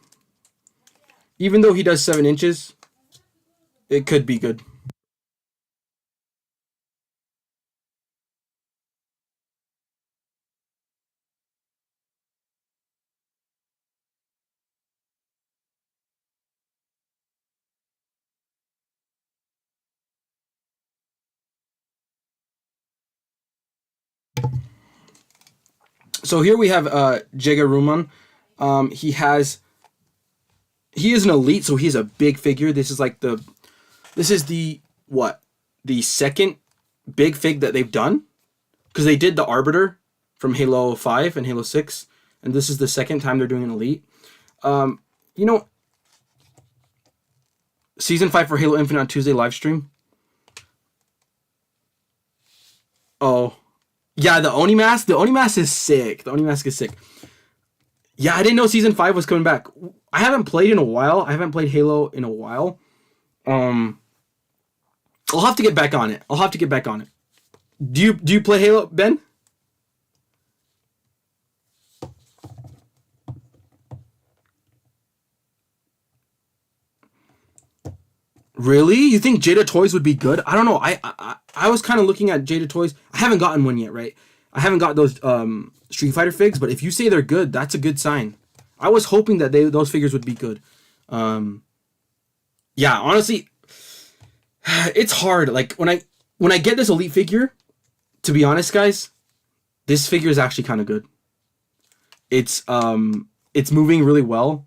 Even though he does 7 inches, it could be good. So here we have Jega Ruman. He is an elite, so he's a big figure. This is the second big fig that they've done, because they did the Arbiter from Halo 5 and Halo 6, and this is the second time they're doing an elite. Season 5 for Halo Infinite on Tuesday live stream. Oh, Yeah, the Oni mask. The Oni mask is sick. The Oni mask is sick. Yeah, I didn't know season 5 was coming back. I haven't played in a while. I haven't played Halo in a while. Um, I'll have to get back on it. I'll have to get back on it. Do you play Halo, Ben? Really? You think Jada Toys would be good? I don't know. I was kind of looking at Jada Toys. I haven't gotten one yet, right? I haven't got those Street Fighter figs, but if you say they're good, that's a good sign. I was hoping that those figures would be good. Um, yeah, honestly, it's hard. Like when I get this elite figure, to be honest, guys, this figure is actually kind of good. It's moving really well.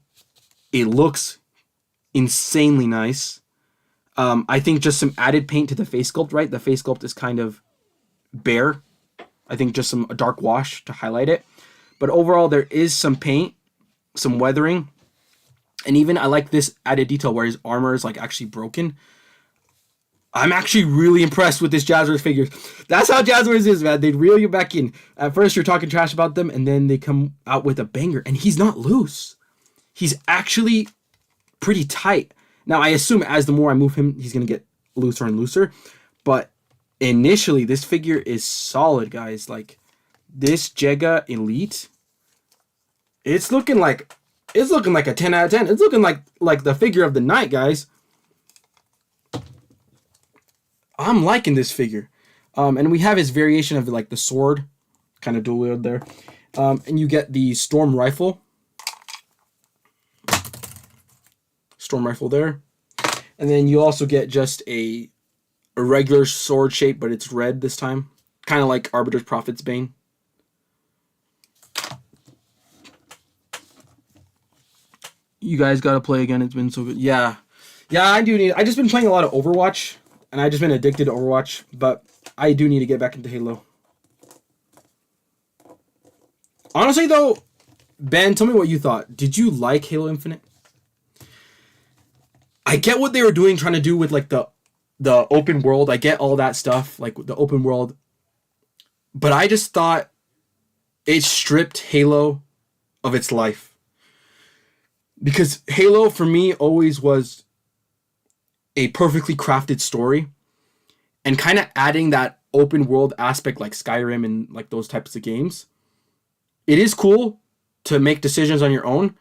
It looks insanely nice. I think just some added paint to the face sculpt, right? The face sculpt is kind of bare. I think just some a dark wash to highlight it. But overall, there is some paint, some weathering, and even I like this added detail where his armor is like actually broken. I'm actually really impressed with this Jazzwares figure. That's how Jazzwares is, man. They reel you back in. At first, you're talking trash about them, and then they come out with a banger. And he's not loose. He's actually pretty tight. Now, I assume as the more I move him, he's going to get looser and looser. But initially, this figure is solid, guys. Like, this Jega Elite, it's looking like a 10 out of 10. It's looking like the figure of the night, guys. I'm liking this figure. And we have his variation of like the sword, kind of dual wield there. And you get the storm rifle. Storm rifle there. And then you also get just a regular sword shape, but it's red this time. Kind of like Arbiter's Prophet's Bane. You guys gotta play again. It's been so good. Yeah. Yeah, I do need... I just been playing a lot of Overwatch. And I just been addicted to Overwatch. But I do need to get back into Halo. Honestly, though, Ben, tell me what you thought. Did you like Halo Infinite? I get what they were doing, trying to do with like the open world. I get all that stuff, like the open world. But I just thought it stripped Halo of its life. Because Halo, for me, always was a perfectly crafted story. And kind of adding that open world aspect like Skyrim and like those types of games. It is cool to make decisions on your own.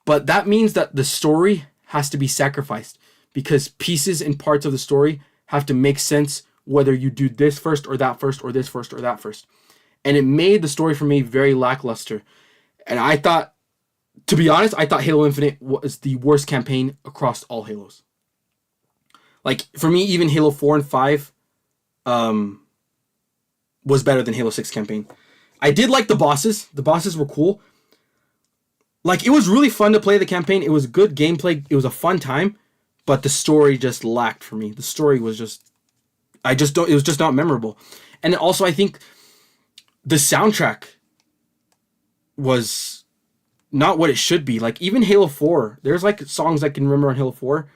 But that means that the story has to be sacrificed. Because pieces and parts of the story have to make sense whether you do this first or that first or this first or that first. And it made the story for me very lackluster. And I thought, to be honest, I thought Halo Infinite was the worst campaign across all Halos. Like, for me, even Halo 4 and 5 was better than Halo 6 campaign. I did like the bosses. The bosses were cool. Like, it was really fun to play the campaign. It was good gameplay. It was a fun time. But the story just lacked for me. The story was just... it was just not memorable. And also, I think the soundtrack was not what it should be. Like, even Halo 4, there's, like, songs I can remember on Halo 4.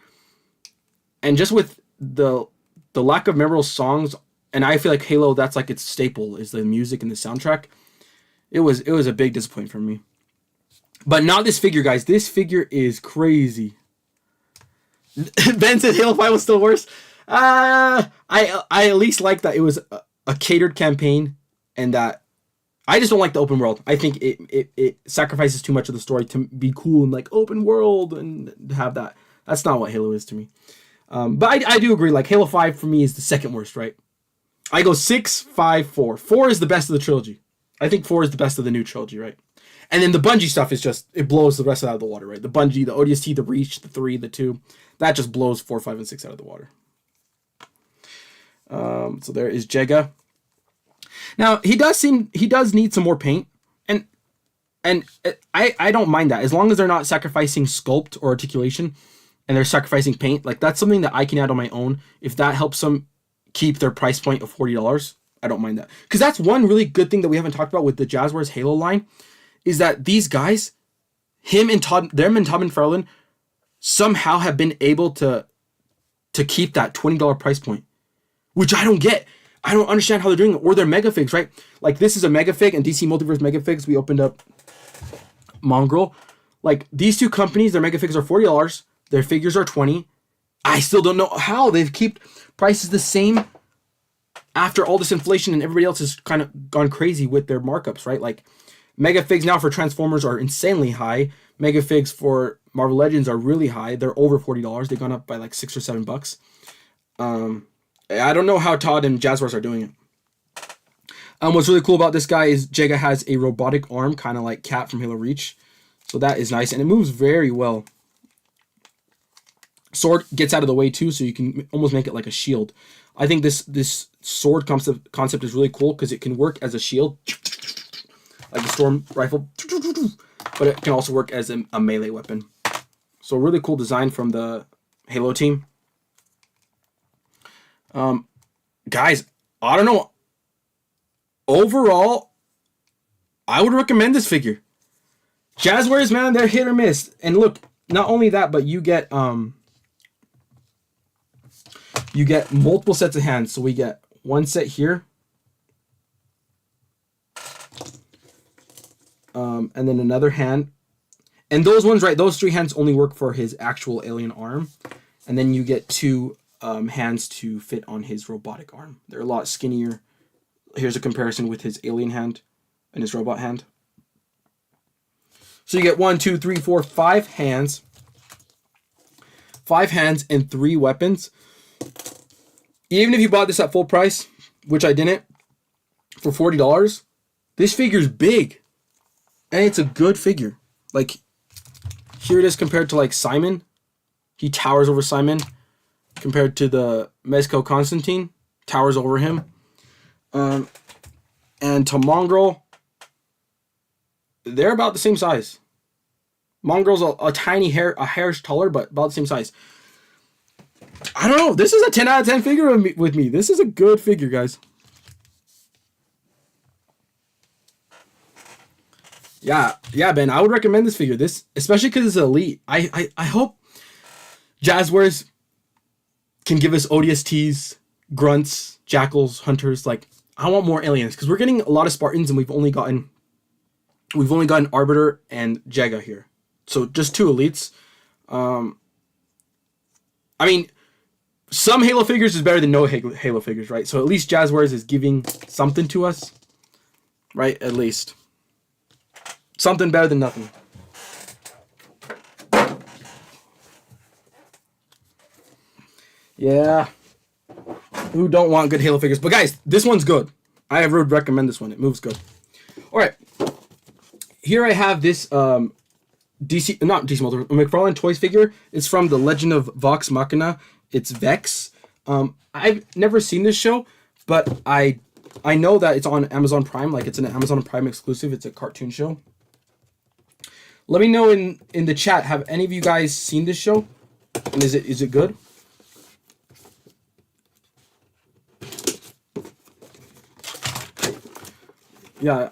And just with the lack of memorable songs, and I feel like Halo, that's, like, its staple, is the music and the soundtrack. It was a big disappointment for me. But not this figure, guys. This figure is crazy. Ben said Halo 5 was still worse. I at least like that it was a catered campaign, and that I just don't like the open world. I think it sacrifices too much of the story to be cool and like open world and have that. That's not what Halo is to me. But I do agree. Like Halo 5 for me is the second worst, right? I go 6, 5, 4. 4 is the best of the trilogy. I think 4 is the best of the new trilogy, right? And then the Bungie stuff is just, it blows the rest out of the water, right? The Bungie, the ODST, the Reach, the 3, the 2, that just blows 4, 5, and 6 out of the water. So there is Jega. Now, he does need some more paint. And I don't mind that. As long as they're not sacrificing sculpt or articulation and they're sacrificing paint, like that's something that I can add on my own. If that helps them keep their price point of $40, I don't mind that. Because that's one really good thing that we haven't talked about with the Jazzwares Halo line, is that these guys, Todd McFarlane, somehow have been able to keep that $20 price point, which I don't get. I don't understand how they're doing it. Or they're megafigs, right? Like this is a megafig and DC Multiverse megafigs. We opened up Mongrel. Like these two companies, their megafigs are $40. Their figures are $20. I still don't know how they've kept prices the same after all this inflation and everybody else has kind of gone crazy with their markups, right? Like megafigs now for Transformers are insanely high. Megafigs for Marvel Legends are really high. They're over $40. They've gone up by like $6 or $7. I don't know how Todd and Jazzwares are doing it. What's really cool about this guy is Jega has a robotic arm, kind of like Cat from Halo Reach. So that is nice, and it moves very well. Sword gets out of the way too, so you can almost make it like a shield. I think this sword concept is really cool because it can work as a shield, like a storm rifle, but it can also work as a melee weapon. So really cool design from the Halo team. Guys, I don't know. Overall, I would recommend this figure. Jazzwares, man, they're hit or miss. And look, not only that, but you get multiple sets of hands. So we get one set here. And then another hand. And those ones, right, those 3 hands only work for his actual alien arm. And then you get 2 hands to fit on his robotic arm. They're a lot skinnier. Here's a comparison with his alien hand and his robot hand. So you get 1, 2, 3, 4, 5 hands. 5 hands and 3 weapons. Even if you bought this at full price, which I didn't, for $40, this figure's big. And it's a good figure. Like, here it is compared to like Simon. He towers over Simon. Compared to the Mezco Constantine, towers over him. And to Mongrel, they're about the same size. Mongrel's a tiny a hair taller, but about the same size. I don't know. This is a 10 out of 10 figure with me. This is a good figure, guys. Yeah, Ben. I would recommend this figure. This, especially because it's elite. I hope Jazzwares can give us ODSTs, grunts, jackals, hunters. Like, I want more aliens because we're getting a lot of Spartans and we've only gotten Arbiter and Jega here. So just 2 elites. I mean, some Halo figures is better than no Halo figures, right? So at least Jazzwares is giving something to us, right? At least something better than nothing. Yeah. Who don't want good Halo figures? But guys, this one's good. I would recommend this one. It moves good. All right. Here I have this not DC Multiverse, McFarlane Toys figure. It's from the Legend of Vox Machina. It's Vex. I've never seen this show, but I know that it's on Amazon Prime. Like, it's an Amazon Prime exclusive. It's a cartoon show. Let me know in the chat. Have any of you guys seen this show? And is it good? Yeah,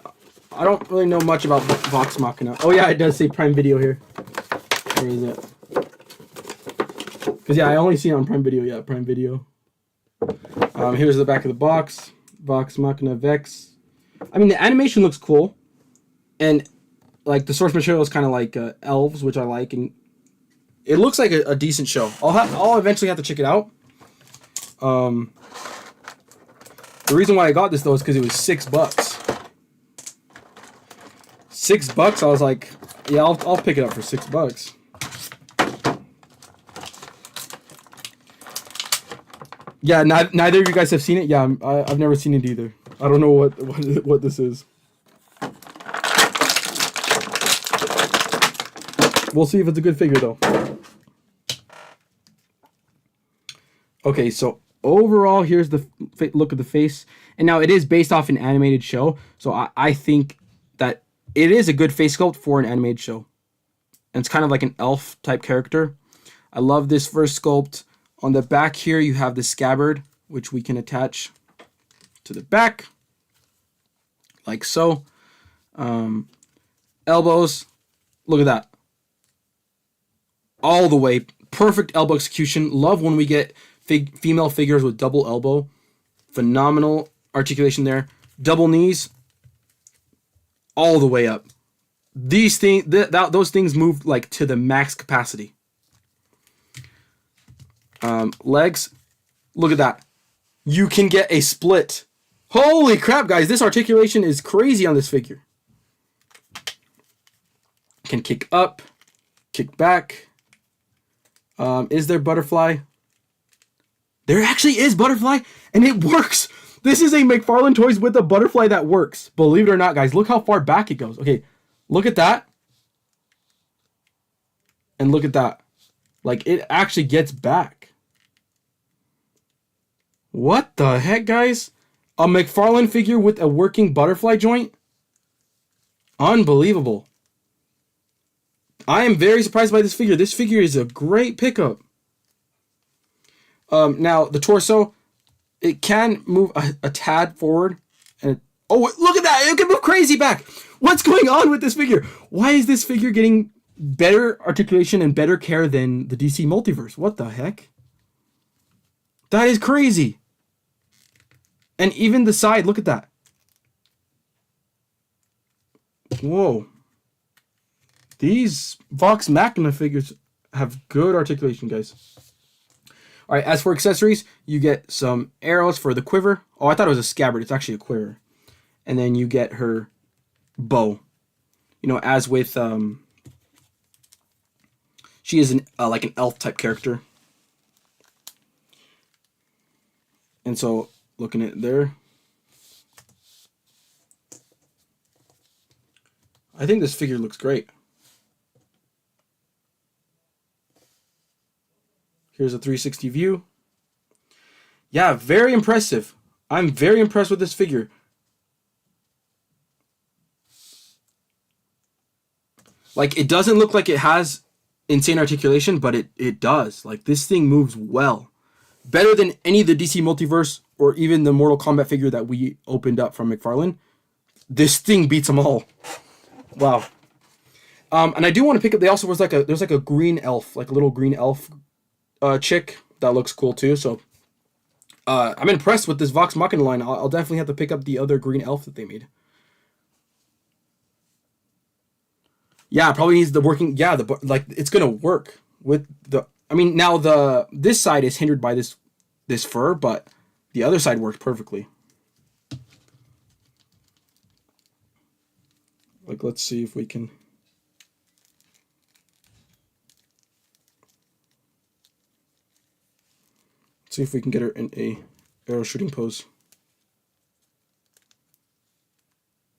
I don't really know much about Vox Machina. Oh yeah, it does say Prime Video here. Where is it? Because yeah, I only see it on Prime Video. Yeah, Prime Video. Here's the back of the box. Vox Machina Vex. I mean, the animation looks cool, and like the source material is kind of like elves, which I like, and it looks like a decent show. I'll eventually have to check it out. The reason why I got this though is because it was $6. $6. I was like, yeah, I'll pick it up for $6. Yeah, neither of you guys have seen it. Yeah, I've never seen it either. I don't know what this is. We'll see if it's a good figure though. Okay, so overall, here's the look of the face. And now it is based off an animated show, so I think that it is a good face sculpt for an animated show. And it's kind of like an elf type character. I love this first sculpt. On the back here, you have the scabbard, which we can attach to the back, like so. Elbows, look at that. All the way, perfect elbow execution. Love when we get female figures with double elbow. Phenomenal articulation there. Double knees all the way up. These things, those things move like to the max capacity. Legs, look at that. You can get a split. Holy crap, guys. This articulation is crazy on this figure. Can kick up, kick back. Is there butterfly? There actually is butterfly, and it works. This is a McFarlane Toys with a butterfly that works. Believe it or not, guys. Look how far back it goes. Okay, look at that. And look at that. Like, it actually gets back. What the heck, guys? A McFarlane figure with a working butterfly joint? Unbelievable. I am very surprised by this figure. This figure is a great pickup. Now, the torso, it can move a tad forward. And oh, look at that. It can move crazy back. What's going on with this figure? Why is this figure getting better articulation and better care than the DC Multiverse? What the heck? That is crazy. And even the side, look at that. Whoa. These Vox Machina figures have good articulation, guys. All right, as for accessories, you get some arrows for the quiver. Oh, I thought it was a scabbard. It's actually a quiver. And then you get her bow. You know, as with... she is like an elf type character. And so, looking at there... I think this figure looks great. Here's a 360 view. Yeah, very impressive. I'm very impressed with this figure. Like, it doesn't look like it has insane articulation, but it does. Like, this thing moves well. Better than any of the DC Multiverse or even the Mortal Kombat figure that we opened up from McFarlane. This thing beats them all. Wow. And I do want to pick up, there's like a green elf, like a little green elf chick that looks cool too. So I'm impressed with this Vox Machina line. I'll definitely have to pick up the other green elf that they made. Yeah, probably needs the working. Yeah, like it's gonna work with the. I mean, now this side is hindered by this fur, but the other side works perfectly. Like, let's see if we can. See if we can get her in a arrow shooting pose.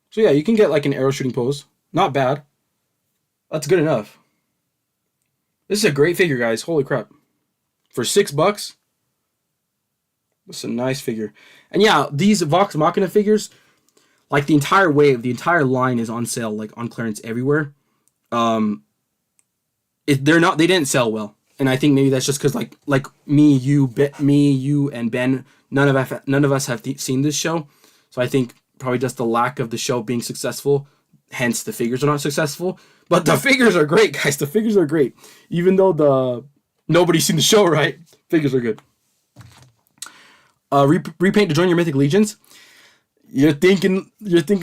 So yeah, you can get like an arrow shooting pose. Not bad. That's good enough. This is a great figure, guys. Holy crap. For $6, this is a nice figure. And yeah, these Vox Machina figures, like the entire wave, the entire line is on sale, like on clearance everywhere. They didn't sell well. And I think maybe that's just because like me, you, and Ben, none of us have seen this show. So I think probably just the lack of the show being successful, hence the figures are not successful. But the figures are great, guys. The figures are great. Even though nobody's seen the show, right? Figures are good. Repaint to join your Mythic Legions. You're thinking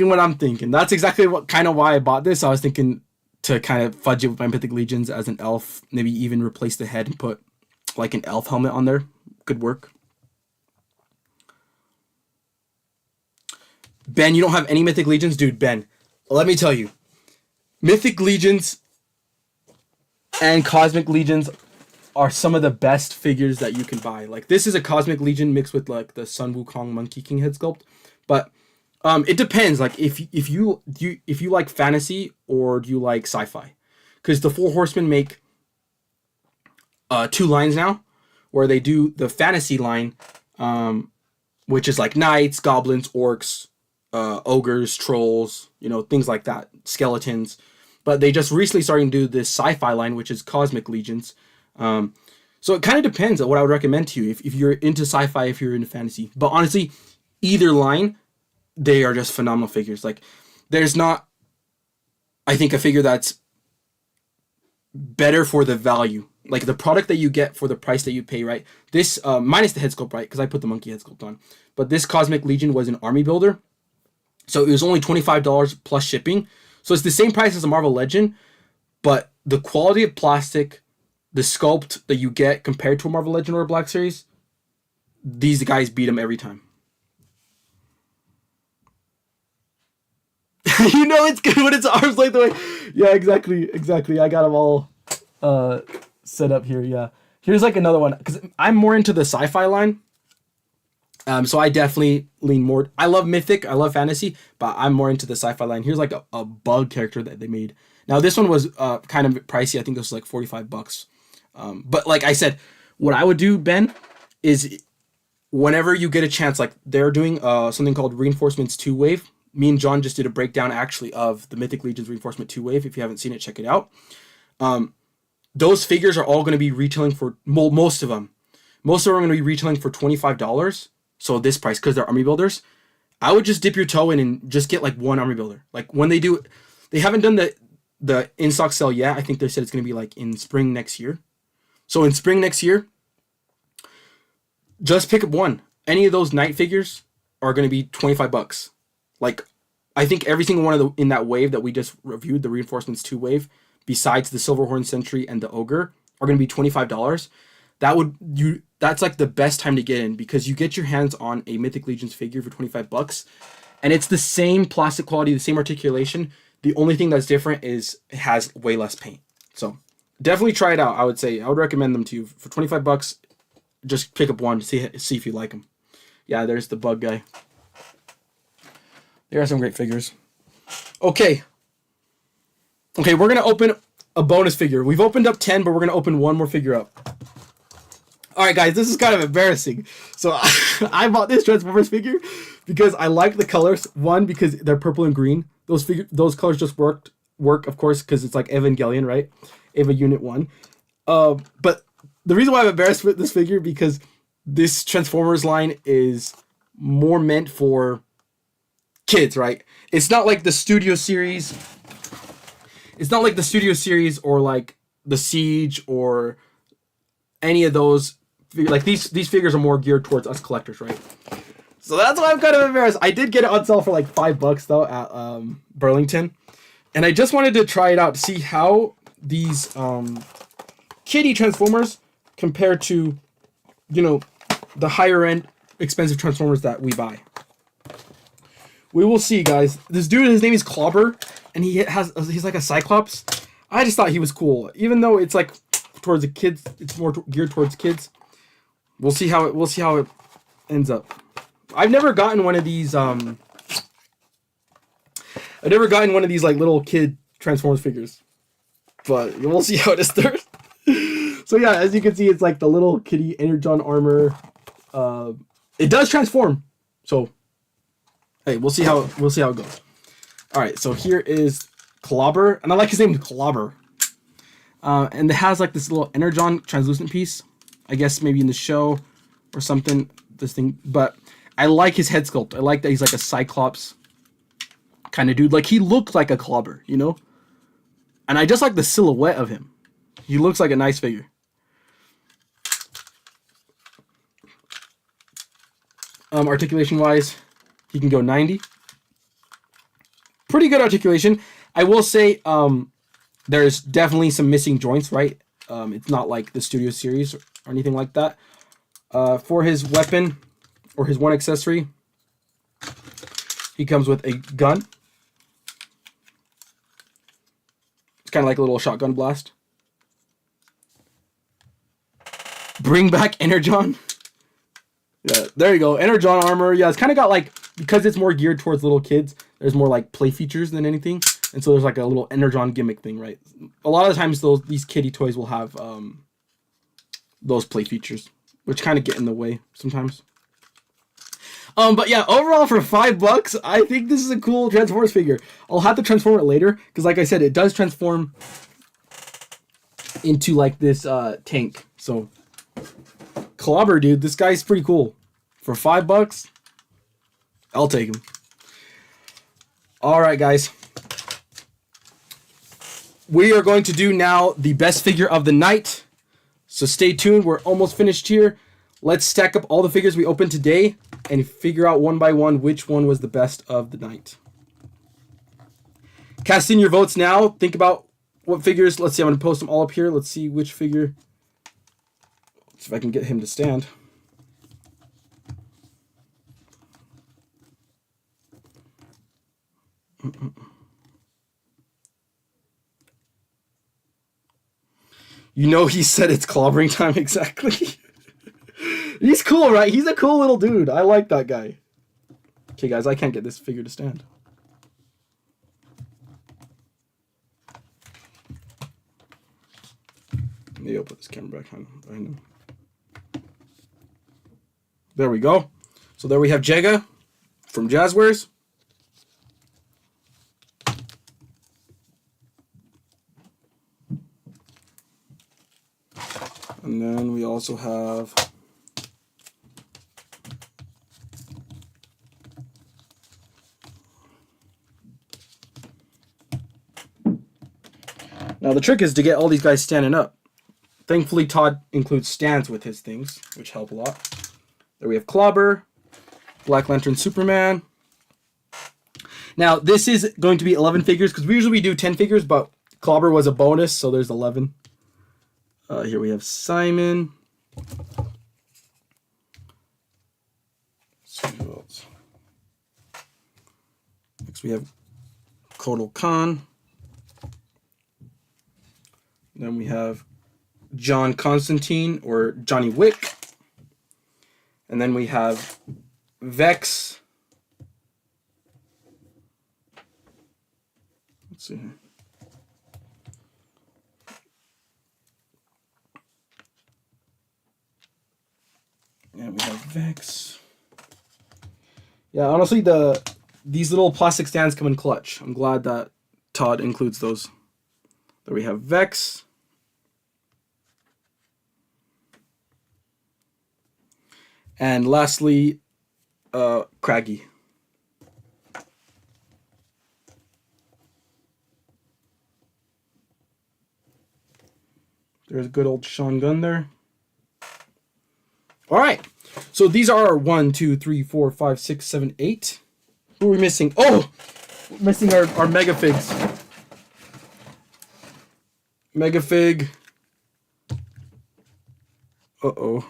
what I'm thinking. That's exactly why I bought this. I was thinking to kind of fudge it with my Mythic Legions as an elf. Maybe even replace the head and put like an elf helmet on there. Could work. Ben, you don't have any Mythic Legions? Dude, Ben, let me tell you. Mythic Legions and Cosmic Legions are some of the best figures that you can buy. Like, this is a Cosmic Legion mixed with like the Sun Wukong Monkey King head sculpt. But it depends. Like, if you like fantasy or do you like sci-fi? Because the Four Horsemen make 2 lines now, where they do the fantasy line, which is like knights, goblins, orcs, ogres, trolls, things like that, skeletons. But they just recently starting to do this sci-fi line, which is Cosmic Legions. So it kind of depends on what I would recommend to you if you're into sci-fi, if you're into fantasy. But honestly, either line, they are just phenomenal figures. Like, there's not, I think, a figure that's better for the value like the product that you get for the price that you pay, right? This minus the head sculpt, right? Because I put the monkey head sculpt on. But this Cosmic Legion was an army builder, so it was only $25 plus shipping. So it's the same price as a Marvel Legend, but the quality of plastic, the sculpt that you get compared to a Marvel Legend or a Black Series, these guys beat them every time. You know it's good when it's arms length away. Yeah, exactly. I got them all set up here. Yeah, here's like another one because I'm more into the sci-fi line. So I definitely lean more. I love mythic, I love fantasy, but I'm more into the sci-fi line. Here's like a bug character that they made. Now this one was kind of pricey. I think this was like $45. But like I said, what I would do, Ben, is whenever you get a chance, like they're doing something called Reinforcements 2 Wave. Me and John just did a breakdown actually of the Mythic Legion's Reinforcement 2 Wave. If you haven't seen it, check it out. Those figures are all going to be retailing for, most of them. Most of them are going to be retailing for $25. So this price, because they're army builders. I would just dip your toe in and just get like one army builder. Like when they do, they haven't done the in-stock sale yet. I think they said it's going to be like in spring next year. So in spring next year, just pick up one. Any of those knight figures are going to be $25. Like, I think every single one of the in that wave that we just reviewed, the Reinforcements 2 wave, besides the Silverhorn Sentry and the Ogre, are going to be $25. That's like the best time to get in because you get your hands on a Mythic Legion's figure for $25, and it's the same plastic quality, the same articulation. The only thing that's different is it has way less paint. So definitely try it out. I would recommend them to you for $25. Just pick up one, see if you like them. Yeah, there's the bug guy. There are some great figures. Okay, we're going to open a bonus figure. We've opened up 10, but we're going to open one more figure up. All right, guys, this is kind of embarrassing. So I bought this Transformers figure because I like the colors. One, because they're purple and green. Those colors just work, of course, because it's like Evangelion, right? Eva Unit 1. But the reason why I'm embarrassed with this figure because this Transformers line is more meant for kids, right? It's not like the Studio Series. It's not like the Studio Series or like the Siege or any of those. Like these figures are more geared towards us collectors, right? So that's why I'm kind of embarrassed. I did get it on sale for like $5 though at Burlington, and I just wanted to try it out to see how these kiddie Transformers compare to, you know, the higher end expensive Transformers that we buy. We will see, guys. This dude, his name is Clobber, and he's like a Cyclops. I just thought he was cool, even though it's like towards the kids. It's more geared towards kids. We'll see how it ends up. I've never gotten one of these. I've never gotten one of these like little kid Transformers figures, but we'll see how it is there. So yeah, as you can see, it's like the little kitty Energon armor. It does transform, so hey, we'll see how it goes. All right, so here is Clobber, and I like his name, Clobber. And it has like this little Energon translucent piece. I guess maybe in the show or something. This thing, but I like his head sculpt. I like that he's like a Cyclops kind of dude. Like he looked like a Clobber, you know. And I just like the silhouette of him. He looks like a nice figure. Articulation wise, he can go 90. Pretty good articulation. I will say there's definitely some missing joints, right? It's not like the Studio Series or anything like that. For his weapon or his one accessory, he comes with a gun. It's kind of like a little shotgun blast. Bring back Energon. Yeah, there you go. Energon armor. Yeah, it's kind of got like, because it's more geared towards little kids, there's more like play features than anything. And so there's like a little Energon gimmick thing, right? A lot of the times these kiddie toys will have those play features, which kind of get in the way sometimes. But yeah, overall for $5, I think this is a cool Transformers figure. I'll have to transform it later, because like I said, it does transform into like this tank. So Clobber, dude, this guy's pretty cool. For $5, I'll take him. All right, guys. We are going to do now the best figure of the night. So stay tuned. We're almost finished here. Let's stack up all the figures we opened today and figure out one by one which one was the best of the night. Cast in your votes now. Think about what figures. Let's see. I'm going to post them all up here. Let's see which figure. Let's see if I can get him to stand. You know he said it's clobbering time exactly. He's cool, right? He's a cool little dude. I like that guy. Okay, guys, I can't get this figure to stand. Maybe I'll put this camera back behind him. There we go. So there we have Jega from Jazzwares. And then we also have now the trick is to get all these guys standing up. Thankfully, Todd includes stands with his things, which help a lot. There we have Clobber, Black Lantern Superman. Now, this is going to be 11 figures, because we usually do 10 figures, but Clobber was a bonus, so there's 11. Here we have Simon. Let's see who else. Next we have Kotal Khan. Then we have John Constantine, or Johnny Wick. And then we have Vex. Let's see here. And we have Vex. Yeah, honestly, these little plastic stands come in clutch. I'm glad that Todd includes those. There we have Vex. And lastly, Craggy. There's good old Sean Gunn there. All right. So these are 1, 2, 3, 4, 5, 6, 7, 8. Who are we missing? Oh! We're missing our magafigs. Megafig. Uh-oh.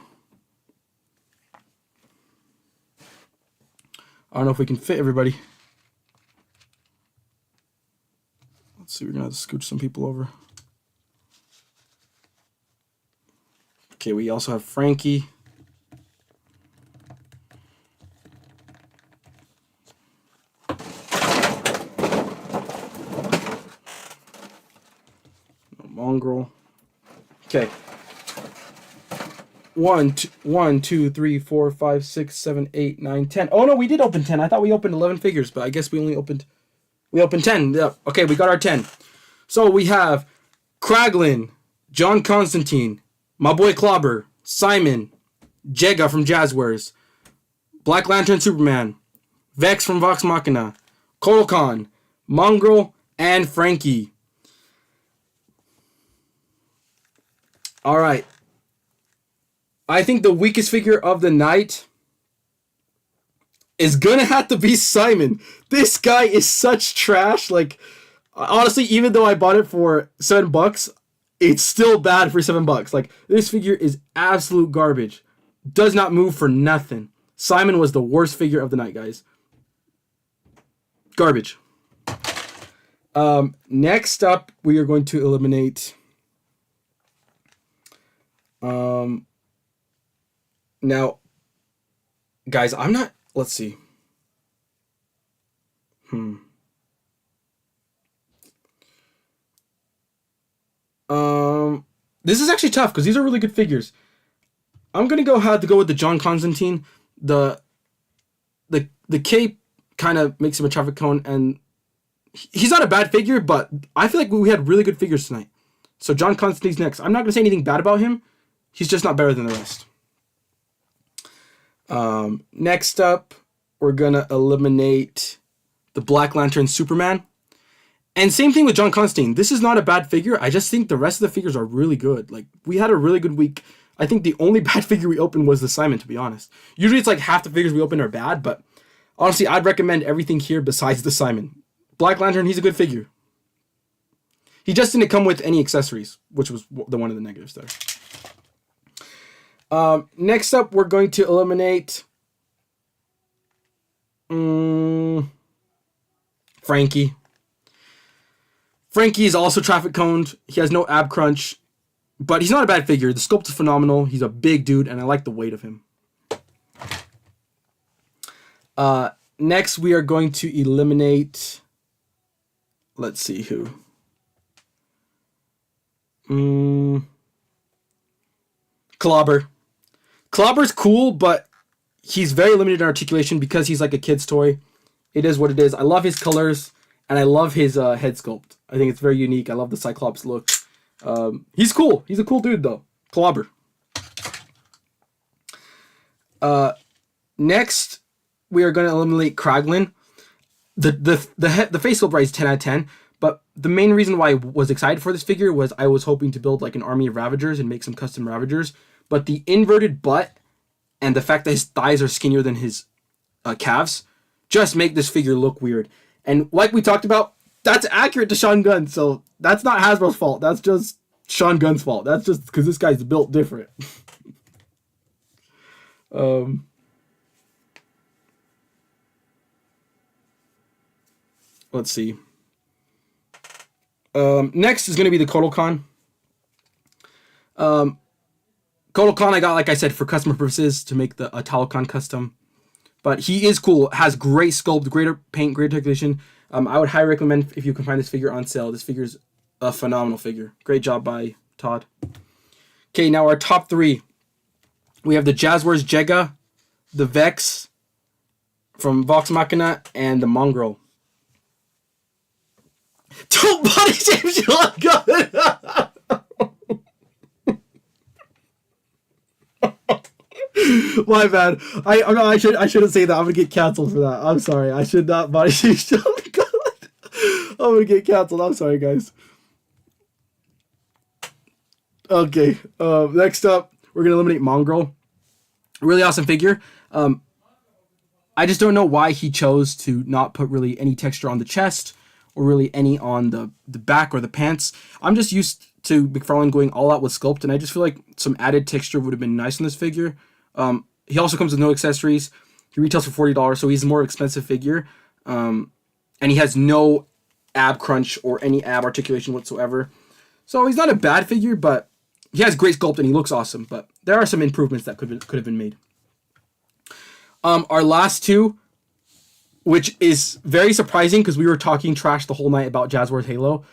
I don't know if we can fit everybody. Let's see, we're going to have to scooch some people over. Okay, we also have Frankie. Mongrel. Okay. 1, 2, 3, 4, 5, 6, 7, 8, 9, 10. Oh no, we did open 10. I thought we opened 11 figures, but I guess we opened 10. Yeah. Okay, we got our 10. So we have Kraglin, John Constantine, my boy Clobber, Simon, Jega from Jazzwares, Black Lantern Superman, Vex from Vox Machina, Kotal Khan, Mongrel, and Frankie. All right. I think the weakest figure of the night is gonna have to be Simon. This guy is such trash. Like, honestly, even though I bought it for $7, it's still bad for $7. Like, this figure is absolute garbage. Does not move for nothing. Simon was the worst figure of the night, guys. Garbage. Next up, we are going to eliminate... Now, guys, I'm not... Let's see. This is actually tough because these are really good figures. I'm gonna have to go with the John Constantine. The cape kind of makes him a traffic cone, and he's not a bad figure, but I feel like we had really good figures tonight. So John Constantine's next. I'm not gonna say anything bad about him. He's just not better than the rest. Next up, we're gonna eliminate the Black Lantern Superman. And same thing with John Constantine. This is not a bad figure. I just think the rest of the figures are really good. Like, we had a really good week. I think the only bad figure we opened was the Simon, to be honest. Usually it's like half the figures we open are bad, but honestly, I'd recommend everything here besides the Simon. Black Lantern, he's a good figure. He just didn't come with any accessories, which was the one of the negatives there. Next up, we're going to eliminate Frankie. Frankie is also traffic coned. He has no ab crunch, but he's not a bad figure. The sculpt is phenomenal. He's a big dude, and I like the weight of him. Next, we are going to eliminate... Let's see who. Clobber. Clobber's cool, but he's very limited in articulation because he's like a kid's toy. It is what it is. I love his colors, and I love his head sculpt. I think it's very unique. I love the Cyclops look. He's cool. He's a cool dude, though. Clobber. Next, we are going to eliminate Kraglin. The face sculpt is 10 out of 10, but the main reason why I was excited for this figure was I was hoping to build like an army of Ravagers and make some custom Ravagers, but the inverted butt and the fact that his thighs are skinnier than his calves just make this figure look weird. And like we talked about, that's accurate to Sean Gunn, so that's not Hasbro's fault. That's just Sean Gunn's fault. That's just because this guy's built different. Let's see. Next is going to be the Kotal Khan. Kotal Khan I got, like I said, for customer purposes to make the Talcon custom. But he is cool. Has great sculpt, greater paint, great articulation. I would highly recommend if you can find this figure on sale. This figure is a phenomenal figure. Great job by Todd. Okay, now our top three. We have the Jazzwares Jega, the Vex from Vox Machina, and the Mongrel. Don't body shame Sean Gunn! My bad. I shouldn't say that. I'm gonna get canceled for that. I'm sorry. I should not body shame Sean Gunn. I'm gonna get canceled. I'm sorry, guys. Okay. Next up, we're gonna eliminate Mongrel. Really awesome figure. I just don't know why he chose to not put really any texture on the chest or really any on the back or the pants. I'm just used to McFarlane going all out with sculpt, and I just feel like some added texture would have been nice in this figure. He also comes with no accessories. He retails for $40, so he's a more expensive figure. And he has no ab crunch or any ab articulation whatsoever. So he's not a bad figure, but he has great sculpt and he looks awesome. But there are some improvements that could have been made. Our last two, which is very surprising because we were talking trash the whole night about Jazzwares Halo,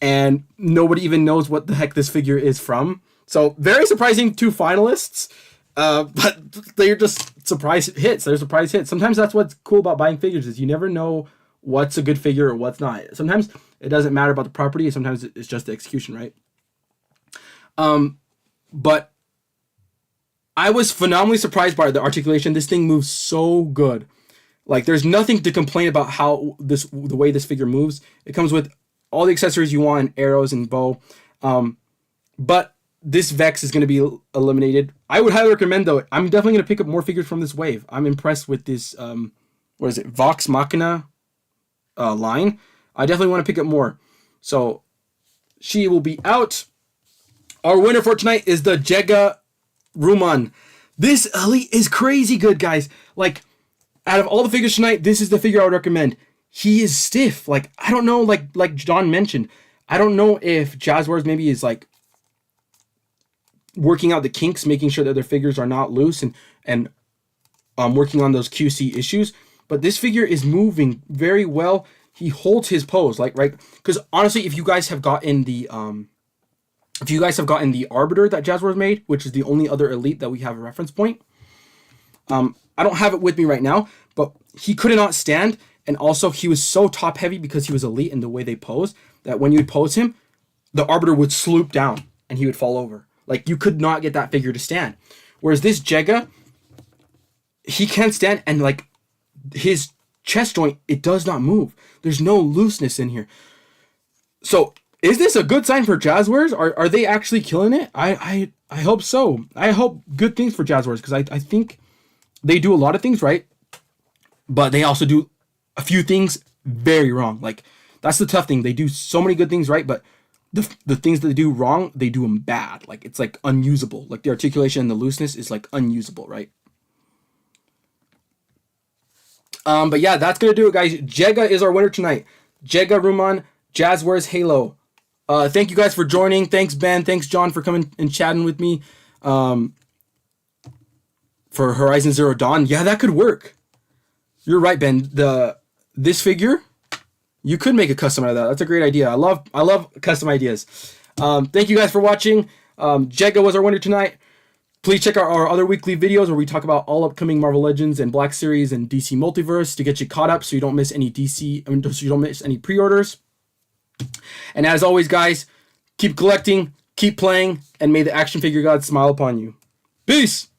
and nobody even knows what the heck this figure is from. So very surprising, two finalists. But they're just surprise hits. They're surprise hits. Sometimes that's what's cool about buying figures is you never know what's a good figure or what's not. Sometimes it doesn't matter about the property. Sometimes it's just the execution, right? But I was phenomenally surprised by the articulation. This thing moves so good. Like, there's nothing to complain about how the way this figure moves. It comes with all the accessories you want, arrows and bow. But this Vex is going to be eliminated. I would highly recommend, though. I'm definitely going to pick up more figures from this wave. I'm impressed with this, Vox Machina line. I definitely want to pick up more. So, she will be out. Our winner for tonight is the Jega Ruman. This Elite is crazy good, guys. Like, out of all the figures tonight, this is the figure I would recommend. He is stiff. Like, I don't know, like John mentioned, I don't know if Jazzwares maybe is, like, working out the kinks, making sure that their figures are not loose and working on those QC issues. But this figure is moving very well. He holds his pose, like, right? Because honestly, if you guys have gotten the Arbiter that Jazzwares made, which is the only other Elite that we have a reference point, I don't have it with me right now, but he could not stand, and also he was so top heavy because he was Elite in the way they pose that when you would pose him, the Arbiter would sloop down and he would fall over. Like, you could not get that figure to stand. Whereas this Jega, he can stand, and like his chest joint, it does not move. There's no looseness in here. So is this a good sign for Jazzwares? Are they actually killing it? I hope so. I hope good things for Jazzwares, because I think they do a lot of things right, but they also do a few things very wrong. Like, that's the tough thing. They do so many good things right, but the things that they do wrong, they do them bad. Like, it's like unusable. Like, the articulation and the looseness is like unusable, right? But yeah, that's gonna do it, guys. Jega is our winner tonight. Jega Ruman, Jazzwares Halo. Thank you guys for joining. Thanks, Ben. Thanks, John, for coming and chatting with me. For Horizon Zero Dawn. Yeah, that could work. You're right, Ben. This figure, you could make a custom out of that. That's a great idea. I love custom ideas. Thank you guys for watching. Jega was our winner tonight. Please check out our other weekly videos where we talk about all upcoming Marvel Legends and Black Series and DC Multiverse to get you caught up so you don't miss any so you don't miss any pre-orders. And as always, guys, keep collecting, keep playing, and may the action figure gods smile upon you. Peace!